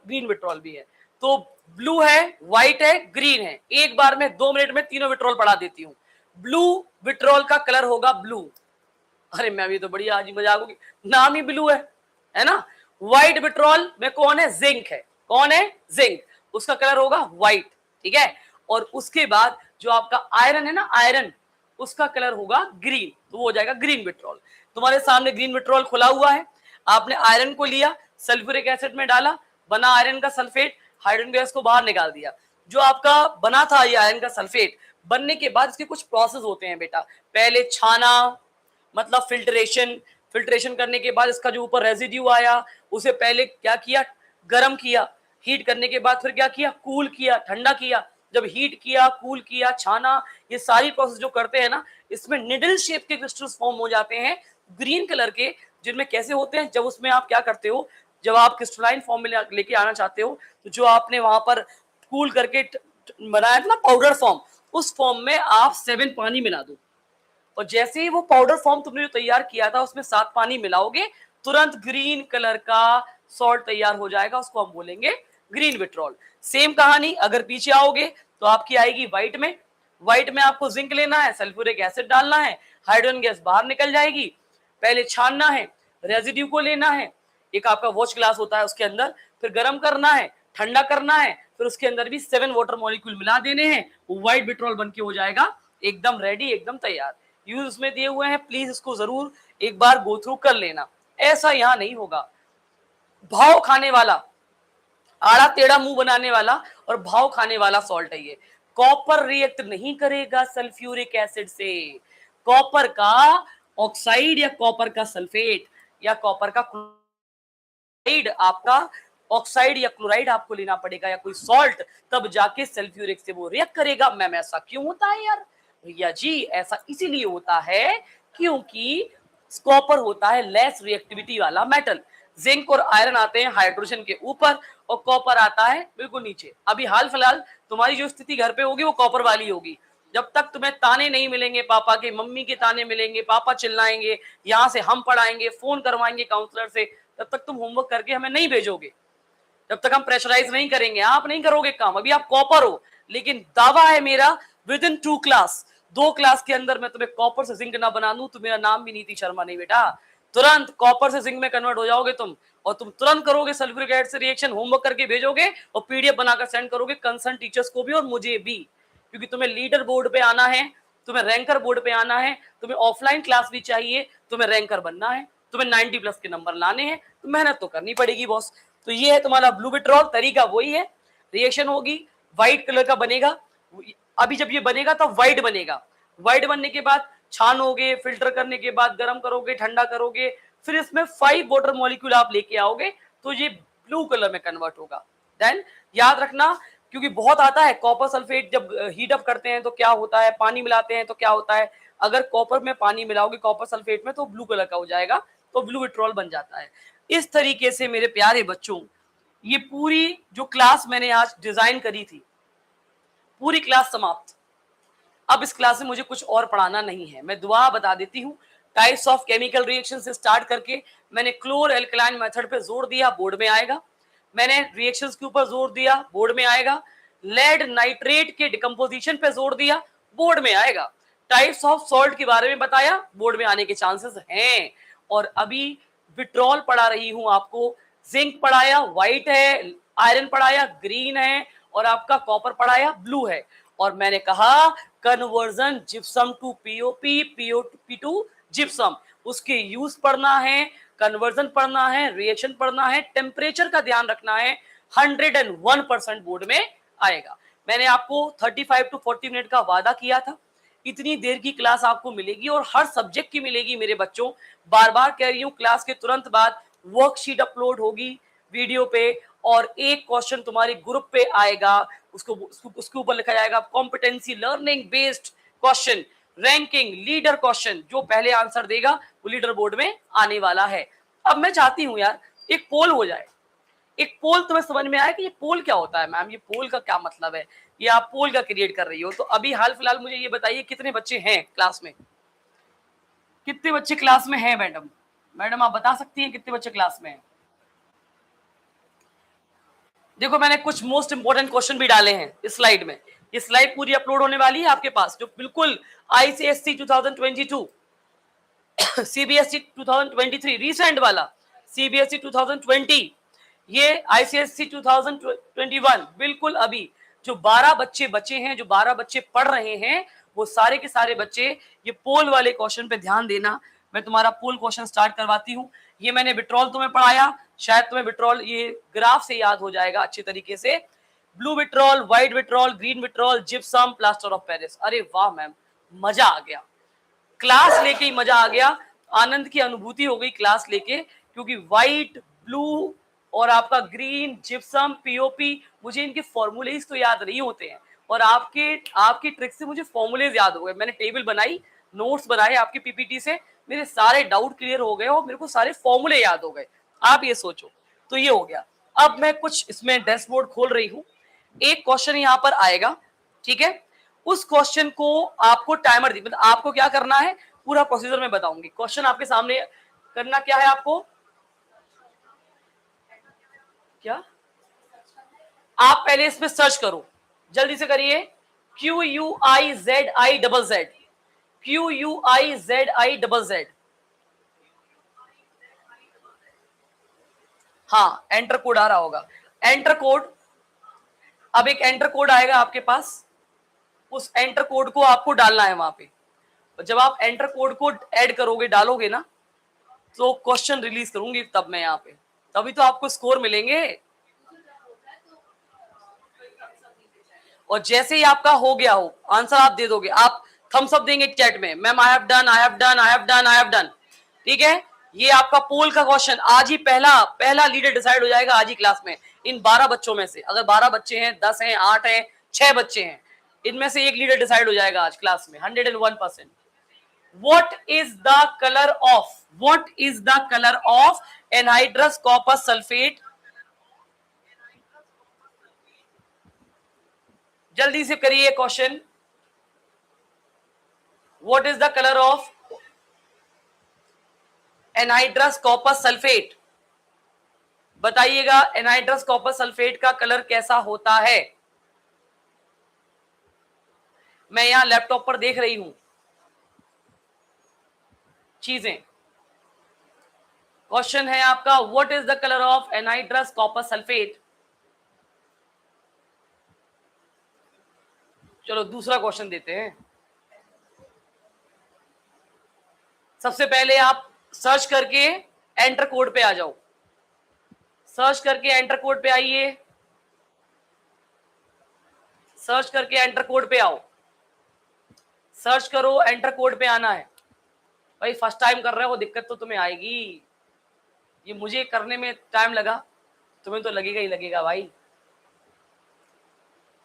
भी है। तो ब्लू है, व्हाइट है, ग्रीन है। एक बार में 2 मिनट में तीनों विट्रॉल पढ़ा देती हूँ। ब्लू विट्रॉल का कलर होगा ब्लू। अरे मैम ये तो बड़ी आज मजाक होगी, नाम ही ब्लू है ना। व्हाइट विट्रॉल में कौन है? जिंक है। कौन है? जिंक, उसका कलर होगा व्हाइट, ठीक है। और उसके बाद जो आपका आयरन है ना, आयरन, उसका कलर होगा ग्रीन, तो वो हो जाएगा ग्रीन विट्रॉल। तुम्हारे सामने ग्रीन विट्रॉल खुला हुआ है, आपने आयरन को लिया, सल्फ्यूरिक एसिड में डाला, बना आयरन का सल्फेट, हाइड्रोजन गैस को बाहर निकाल दिया। जो आपका बना था ये आयरन का सल्फेट, बनने के बाद इसके कुछ प्रोसेस होते हैं बेटा। पहले छाना, मतलब फिल्ट्रेशन, फिल्ट्रेशन करने के बाद इसका जो ऊपर रेजिड्यू आया उसे पहले क्या किया? गर्म किया। हीट करने के बाद फिर क्या किया? कूल किया, ठंडा किया। जब हीट किया, कूल किया, छाना, ये सारी प्रोसेस जो करते हैं ना, इसमें निडल शेप के क्रिस्टल्स फॉर्म हो जाते हैं ग्रीन कलर के। जिनमें कैसे होते हैं? जब उसमें आप क्या करते हो, जब आप क्रिस्टलाइन फॉर्म में लेके आना चाहते हो, तो जो आपने वहां पर कूल करके बनाया था ना पाउडर फॉर्म, उस फॉर्म में आप 7 पानी मिला दो। और जैसे ही वो पाउडर फॉर्म तुमने जो तैयार किया था उसमें 7 पानी मिलाओगे, तुरंत ग्रीन कलर का सॉल्ट तैयार हो जाएगा, उसको हम बोलेंगे ग्रीन विट्रॉल। सेम कहानी अगर पीछे आओगे तो आपकी आएगी व्हाइट में। व्हाइट में आपको जिंक लेना है, सल्फ्यूरिक एसिड डालना है, हाइड्रोजन गैस बाहर निकल जाएगी। पहले छानना है, रेजिड्यू को लेना है, एक आपका वॉच ग्लास होता है उसके अंदर, फिर गर्म करना है, ठंडा करना है, फिर उसके अंदर भी 7 वाटर मॉलिक्यूल मिला देने हैं, व्हाइट विट्रॉल बन के हो जाएगा एकदम रेडी, एकदम तैयार। यूज उसमें दिए हुए हैं, प्लीज इसको जरूर एक बार गो थ्रू कर लेना। ऐसा यहां नहीं होगा, भाव खाने वाला, आड़ा टेढ़ा मुंह बनाने वाला और भाव खाने वाला सॉल्ट है ये। कॉपर रिएक्ट नहीं करेगा सल्फ्यूरिक एसिड से। कॉपर का ऑक्साइड या कॉपर का सल्फेट या कॉपर का क्लोराइड, आपका ऑक्साइड या क्लोराइड आपको लेना पड़ेगा या कोई सॉल्ट, तब जाके सल्फ्यूरिक से वो रिएक्ट करेगा। मैम ऐसा क्यों होता है यार? भैया जी ऐसा इसीलिए होता है क्योंकि कॉपर होता है लेस रिएक्टिविटी वाला मेटल, जिंक और आयरन आते हैं हाइड्रोजन के ऊपर और कॉपर आता है बिल्कुल नीचे। अभी हाल फिलहाल तुम्हारी जो स्थिति घर पे होगी वो कॉपर वाली होगी। जब तक तुम्हें ताने नहीं मिलेंगे पापा के, मम्मी के ताने मिलेंगे, पापा चिल्लाएंगे, यहाँ से हम पढ़ाएंगे, फोन करवाएंगे काउंसलर से, तब तक तुम होमवर्क करके हमें नहीं भेजोगे, जब तक हम प्रेशराइज नहीं करेंगे आप नहीं करोगे काम। अभी आप कॉपर हो, लेकिन दावा है मेरा विद इन 2 क्लास, 2 क्लास के अंदर मैं तुम्हें कॉपर से जिंक ना बना दूं तो मेरा नाम भी नीति शर्मा नहीं बेटा। तुरंत कॉपर से जिंक में कन्वर्ट हो जाओगे तुम, और तुम तुरंत करोगे सल्फ्यूरिक एसिड से रिएक्शन, होमवर्क करके भेजोगे और पीडीएफ बनाकर सेंड करोगे कंसर्न टीचर्स को भी और मुझे भी, क्योंकि तुम्हें लीडर बोर्ड पे आना है, तुम्हें रैंकर बोर्ड पे आना है, तुम्हें ऑफलाइन क्लास भी चाहिए, तुम्हें रैंकर बनना है, तुम्हें 90+ के नंबर लाने हैं, तो मेहनत तो करनी पड़ेगी बॉस। तो ये है तुम्हारा ब्लू विट्रॉल, तरीका वही है, रिएक्शन होगी, व्हाइट कलर का बनेगा। अभी जब ये बनेगा तब व्हाइट बनेगा, व्हाइट बनने के बाद छानोगे, फिल्टर करने के बाद गर्म करोगे, ठंडा करोगे, फिर इसमें 5 वाटर मॉलिक्यूल आप लेके आओगे तो ये ब्लू कलर में कन्वर्ट होगा। देन याद रखना, क्योंकि बहुत आता है कॉपर सल्फेट, जब हीट अप करते हैं तो क्या होता है, पानी मिलाते हैं तो क्या होता है, अगर कॉपर में पानी मिलाओगे कॉपर सल्फेट में तो ब्लू कलर का हो जाएगा, तो ब्लू विट्रॉल बन जाता है। इस तरीके से मेरे प्यारे बच्चों, ये पूरी जो क्लास मैंने आज डिजाइन करी थी, पूरी क्लास समाप्त। अब इस क्लास में मुझे कुछ और पढ़ाना नहीं है, मैं दुआ बता देती हूँ। टाइप्स ऑफ केमिकल रिएक्शन से स्टार्ट करके मैंने क्लोर एल्कलाइन मेथड पे जोर दिया, बोर्ड में आएगा। मैंने रिएक्शंस के ऊपर जोर दिया, बोर्ड में आएगा। लेड नाइट्रेट के डिकम्पोजिशन पे जोर दिया, बोर्ड में आएगा। टाइप्स ऑफ सॉल्ट के बारे में बताया, बोर्ड में आने के चांसेस हैं। और अभी विट्रॉल पढ़ा रही हूं आपको, जिंक पढ़ाया व्हाइट है, आयरन पढ़ाया ग्रीन है, और आपका कॉपर पढ़ाया ब्लू है। और मैंने कहा conversion gypsum to POP, POP to gypsum, उसके यूज पढ़ना है, कन्वर्जन पढ़ना है, रिएक्शन पढ़ना है, टेम्परेचर का ध्यान रखना है। 101% बोर्ड में आएगा। मैंने आपको 35 to 40 मिनट का वादा किया था, इतनी देर की क्लास आपको मिलेगी और हर सब्जेक्ट की मिलेगी मेरे बच्चों। बार बार कह रही हूँ, क्लास के तुरंत बाद वर्कशीट अपलोड होगी वीडियो पे, और एक क्वेश्चन तुम्हारे ग्रुप पे आएगा, उसके ऊपर लिखा जाएगा competency learning based question, ranking leader question, जो पहले आंसर देगा वो लीडर बोर्ड में आने वाला है। अब मैं चाहती हूं यार एक पोल हो जाए, एक पोल तुम्हें समझ में आया कि ये पोल क्या होता है। मैम ये पोल का क्या मतलब है, ये आप पोल का क्रिएट कर रही हो। तो अभी हाल फिलहाल मुझे ये बताइए कितने बच्चे हैं क्लास में, कितने बच्चे क्लास में हैं मैडम? मैडम आप बता सकती हैं कितने बच्चे क्लास में हैं? देखो मैंने कुछ मोस्ट इंपोर्टेंट क्वेश्चन भी डाले हैं इस स्लाइड में, ये स्लाइड पूरी अपलोड होने वाली है आपके पास, जो बिल्कुल आईसीएससी 2022, सीबीएसई 2023 रिसेंट वाला, सीबीएसई 2020, ये आईसीएससी 2021, बिल्कुल अभी जो 12 बच्चे बचे हैं, जो 12 बच्चे पढ़ रहे हैं, वो सारे के सारे बच्चे ये पोल वाले क्वेश्चन पे ध्यान देना। मैं तुम्हारा पोल क्वेश्चन स्टार्ट करवाती हूँ। ये मैंने विट्रॉल तुम्हें पढ़ाया, शायद तुम्हें विट्रॉल ये ग्राफ से याद हो जाएगा अच्छे तरीके से। Blue vitriol, white vitriol, green vitriol, gypsum, plaster of Paris. अरे वाह मैम, मजा आ गया, क्लास लेके ही मजा आ गया, आनंद की अनुभूति हो गई क्लास लेके, क्योंकि व्हाइट, ब्लू और आपका ग्रीन, जिप्सम, पीओपी, मुझे इनके फॉर्मूलेज तो याद नहीं होते हैं, और आपकी ट्रिक से मुझे फॉर्मूलेज याद हो गए। मैंने टेबल बनाई, नोट्स बनाए आपकी पीपीटी से, मेरे सारे डाउट क्लियर हो गए और मेरे को सारे फॉर्मूले याद हो गए। आप ये सोचो, तो ये हो गया। अब मैं कुछ इसमें डैशबोर्ड खोल रही हूँ, एक क्वेश्चन यहाँ पर आएगा, ठीक है, उस क्वेश्चन को आपको टाइमर दी, मतलब आपको क्या करना है, पूरा प्रोसीजर मैं बताऊंगी। क्वेश्चन आपके सामने, करना क्या है आपको, क्या आप पहले इसमें सर्च करो, जल्दी से करिए, QUIZI, QUIZI, हाँ एंटर कोड आ रहा होगा, एंटर कोड। अब एक एंटर कोड आएगा आपके पास, उस एंटर कोड को आपको डालना है वहां पे। जब आप एंटर कोड को ऐड करोगे, डालोगे ना, तो क्वेश्चन रिलीज करूंगी तब मैं यहाँ पे, तभी तो आपको स्कोर मिलेंगे। और जैसे ही आपका हो गया हो, आंसर आप दे दोगे, आप थम्स अप देंगे चैट में, ma'am I have done, I have done, I have done, I have done. ठीक है, ये आपका पोल का क्वेश्चन, आज ही पहला लीडर डिसाइड हो जाएगा आज ही क्लास में। इन 12 बच्चों में से, अगर 12 बच्चे हैं, 10 हैं, 8 हैं, 6 बच्चे हैं, इनमें से एक लीडर डिसाइड हो जाएगा आज क्लास में 101%। What is the color of? What is the color of anhydrous copper sulfate? जल्दी से करिए question. What is the color of anhydrous copper sulfate? बताइएगा anhydrous copper sulfate का कलर कैसा होता है। मैं यहां लैपटॉप पर देख रही हूं चीजें। क्वेश्चन है आपका, what is the colour of anhydrous copper sulphate. चलो दूसरा क्वेश्चन देते हैं। सबसे पहले आप सर्च करके एंटर कोड पे आ जाओ, सर्च करके एंटर कोड पे आइए, सर्च करके एंटर कोड पे आओ, सर्च करो, एंटर कोड पे आना है। भाई फर्स्ट टाइम कर रहे हो, दिक्कत तो तुम्हें आएगी, ये मुझे करने में टाइम लगा, तुम्हें तो लगेगा ही लगेगा भाई।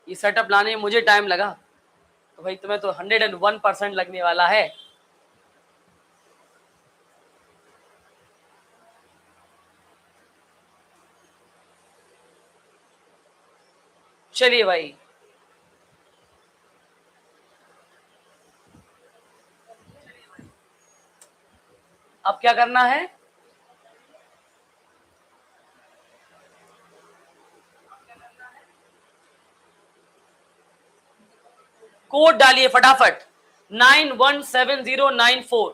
ये सेटअप लाने में मुझे टाइम लगा, तो भाई तुम्हें तो 101% लगने वाला है। चलिए भाई, अब क्या करना है, कोड डालिए फटाफट 917094,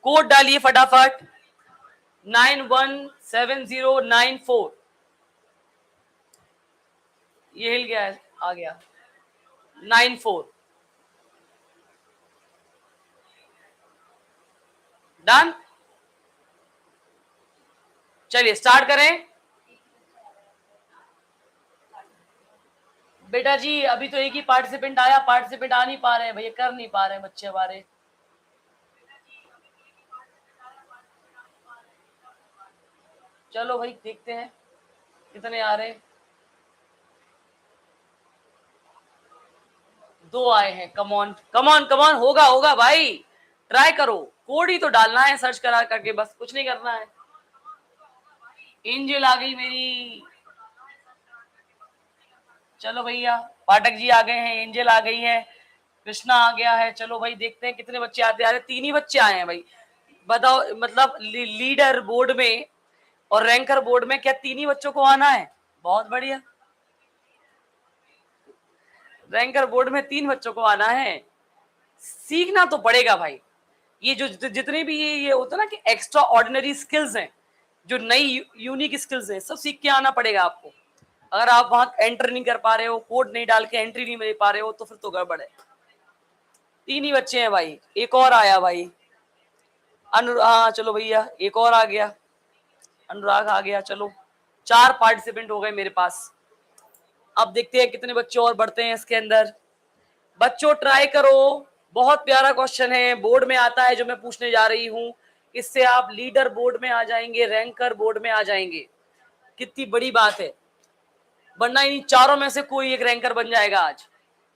कोड डालिए फटाफट 917094। ये हिल गया है, आ गया 94। डन, चलिए स्टार्ट करें। बेटा जी अभी तो एक ही पार्टिसिपेंट आया, पार्टिसिपेंट आ नहीं पा रहे हैं भैया, कर नहीं पा रहे हैं बच्चे हमारे। चलो भाई देखते हैं कितने आ रहे हैं। 2 आए हैं, कमॉन कमॉन कमॉन, होगा होगा भाई, ट्राई करो, कोड ही तो डालना है सर्च करा करके, बस कुछ नहीं करना है। एंजल आ गई मेरी, चलो भैया पाठक जी आ गए हैं, एंजल आ गई है, कृष्णा आ गया है। चलो भाई देखते हैं कितने बच्चे आते हैं। 3 ही बच्चे आए हैं भाई, बताओ मतलब लीडर बोर्ड में और रैंकर बोर्ड में क्या 3 ही बच्चों को आना है? बहुत बढ़िया, रैंकर बोर्ड में 3 बच्चों को आना है। सीखना तो पड़ेगा भाई, ये जो जितने भी ये होता है ना कि एक्स्ट्रा ऑर्डिनरी स्किल्स हैं, जो नई यूनिक स्किल्स हैं, सब सीख के आना पड़ेगा आपको। अगर आप वहां एंटर नहीं कर पा रहे हो, कोड नहीं डाल के एंट्री नहीं दे पा रहे हो, तो फिर तो गड़बड़ है। 3 ही बच्चे हैं भाई, एक और आया भाई हाँ चलो भैया एक और आ गया, अनुराग आ गया। चलो 4 पार्टिसिपेंट हो गए मेरे पास। अब देखते हैं कितने बच्चे और बढ़ते हैं इसके अंदर। बच्चों ट्राई करो, बहुत प्यारा क्वेश्चन है, बोर्ड में आता है जो मैं पूछने जा रही हूँ। इससे आप लीडर बोर्ड में आ जाएंगे, रैंकर बोर्ड में आ जाएंगे, कितनी बड़ी बात है। वरना इन चारों में से कोई एक रैंकर बन जाएगा आज,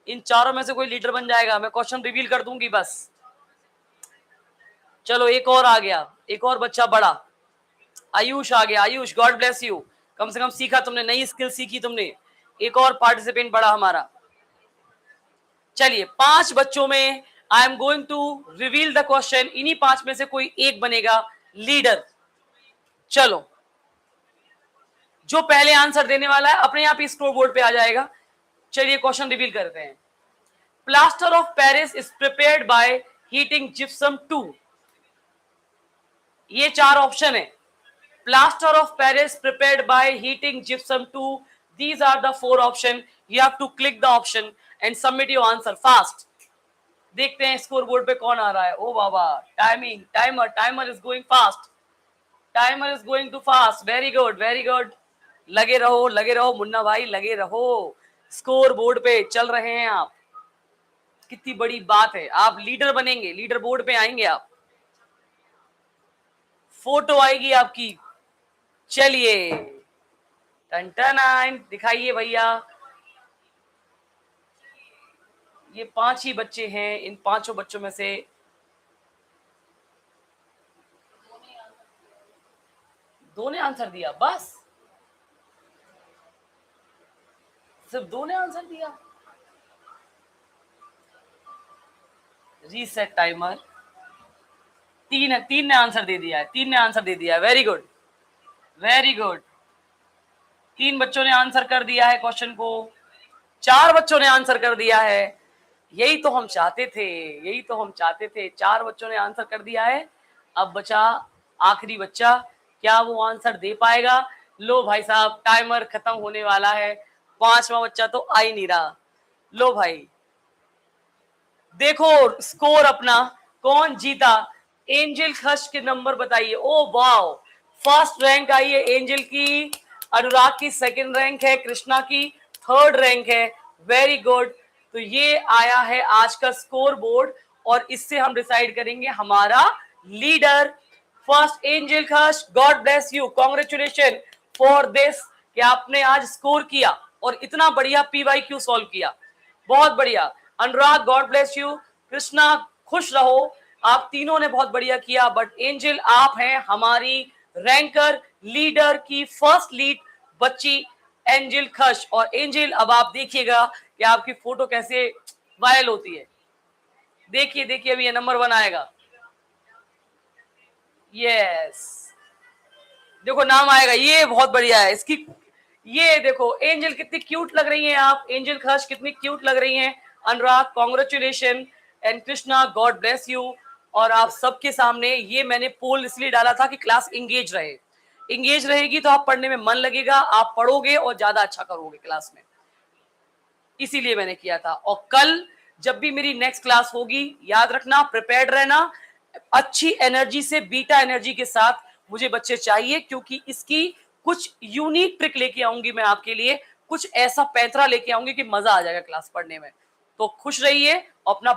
इन चारों में से कोई लीडर बन जाएगा, मैं क्वेश्चन रिवील कर दूंगी बस। चलो एक और आ गया, एक और बच्चा बड़ा, आयुष आ गया। आयुष गॉड ब्लेस यू, कम से कम सीखा तुमने, नई स्किल सीखी तुमने। एक और पार्टिसिपेंट बड़ा हमारा। चलिए 5 बच्चों में I am going to reveal the question, इन्हीं 5 में से कोई एक बनेगा लीडर। चलो जो पहले आंसर देने वाला है अपने आप ही स्कोर बोर्ड पे आ जाएगा। चलिए क्वेश्चन रिवील करते हैं। Plaster of Paris is prepared by heating gypsum to. ये 4 ऑप्शन है। Plaster of Paris prepared by heating gypsum to, these are the 4 option. You have to click the option and submit your answer fast. देखते हैं score board पे कौन आ रहा है। ओ बाबा, timing, timer is going fast, timer is going too fast. Very good very good, लगे रहो मुन्ना भाई, लगे रहो, स्कोर बोर्ड पे चल रहे हैं आप। कितनी बड़ी बात है, आप लीडर बनेंगे, लीडर बोर्ड पे आएंगे आप, फोटो आएगी आपकी। चलिए, टन टन दिखाइए भैया। ये 5 ही बच्चे हैं, इन 5 बच्चों में से दो ने आंसर दिया, बस सिर्फ 2 ने आंसर दिया। Reset timer. 3 ने आंसर दे दिया है, 3 ने आंसर दे दिया है, वेरी गुड वेरी गुड। 3 बच्चों ने आंसर कर दिया है क्वेश्चन को, 4 बच्चों ने आंसर कर दिया है। यही तो हम चाहते थे, यही तो हम चाहते थे। 4 बच्चों ने आंसर कर दिया है। अब बचा आखिरी बच्चा, क्या वो आंसर दे पाएगा? लो भाई साहब, टाइमर खत्म होने वाला है, 5वां बच्चा तो आ ही नहीं रहा। लो भाई, देखो स्कोर अपना, कौन जीता? एंजल खश के नंबर बताइए। ओ वाओ, फर्स्ट रैंक आई है एंजल की, अनुराग की सेकंड रैंक है, कृष्णा की थर्ड रैंक है। Very good. तो ये आया है आज का स्कोर बोर्ड, और इससे हम डिसाइड करेंगे हमारा लीडर। फर्स्ट एंजल खश, God bless you, congratulation for this कि आपने आज स्कोर किया और इतना बढ़िया PYQ सॉल्व किया, बहुत बढ़िया। अनुराग, गॉड ब्लेस यू। कृष्णा, खुश रहो, आप तीनों ने बहुत बढ़िया किया। बट एंजल, आप हैं हमारी रैंकर, लीडर की फर्स्ट लीड बच्ची एंजल खश। और एंजल, अब आप देखिएगा कि आपकी फोटो कैसे वायरल होती है। देखिए देखिए, अभी ये नंबर 1 आएगा। यस, देखो नाम आएगा, ये बहुत बढ़िया है इसकी। ये देखो एंजल, कितनी क्यूट लग रही हैं आप, एंजल खश कितनी क्यूट लग रही हैं। Anurag, congratulation, and Krishna, God bless you. और आप सबके सामने ये मैंने पोल इसलिए डाला था कि क्लास इंगेज रहे। इंगेज रहेगी तो आप पढ़ने में मन लगेगा, आप पढ़ोगे और ज्यादा अच्छा करोगे क्लास में, इसीलिए मैंने किया था। और कल जब भी मेरी नेक्स्ट क्लास होगी, याद रखना, प्रिपेयर्ड रहना, अच्छी एनर्जी से, बीटा एनर्जी के साथ मुझे बच्चे चाहिए, क्योंकि इसकी कुछ यूनिक ट्रिक लेके आऊंगी मैं आपके लिए, कुछ ऐसा पैंतरा लेके आऊंगी कि मजा आ जाएगा क्लास पढ़ने में। तो खुश रहिए, अपना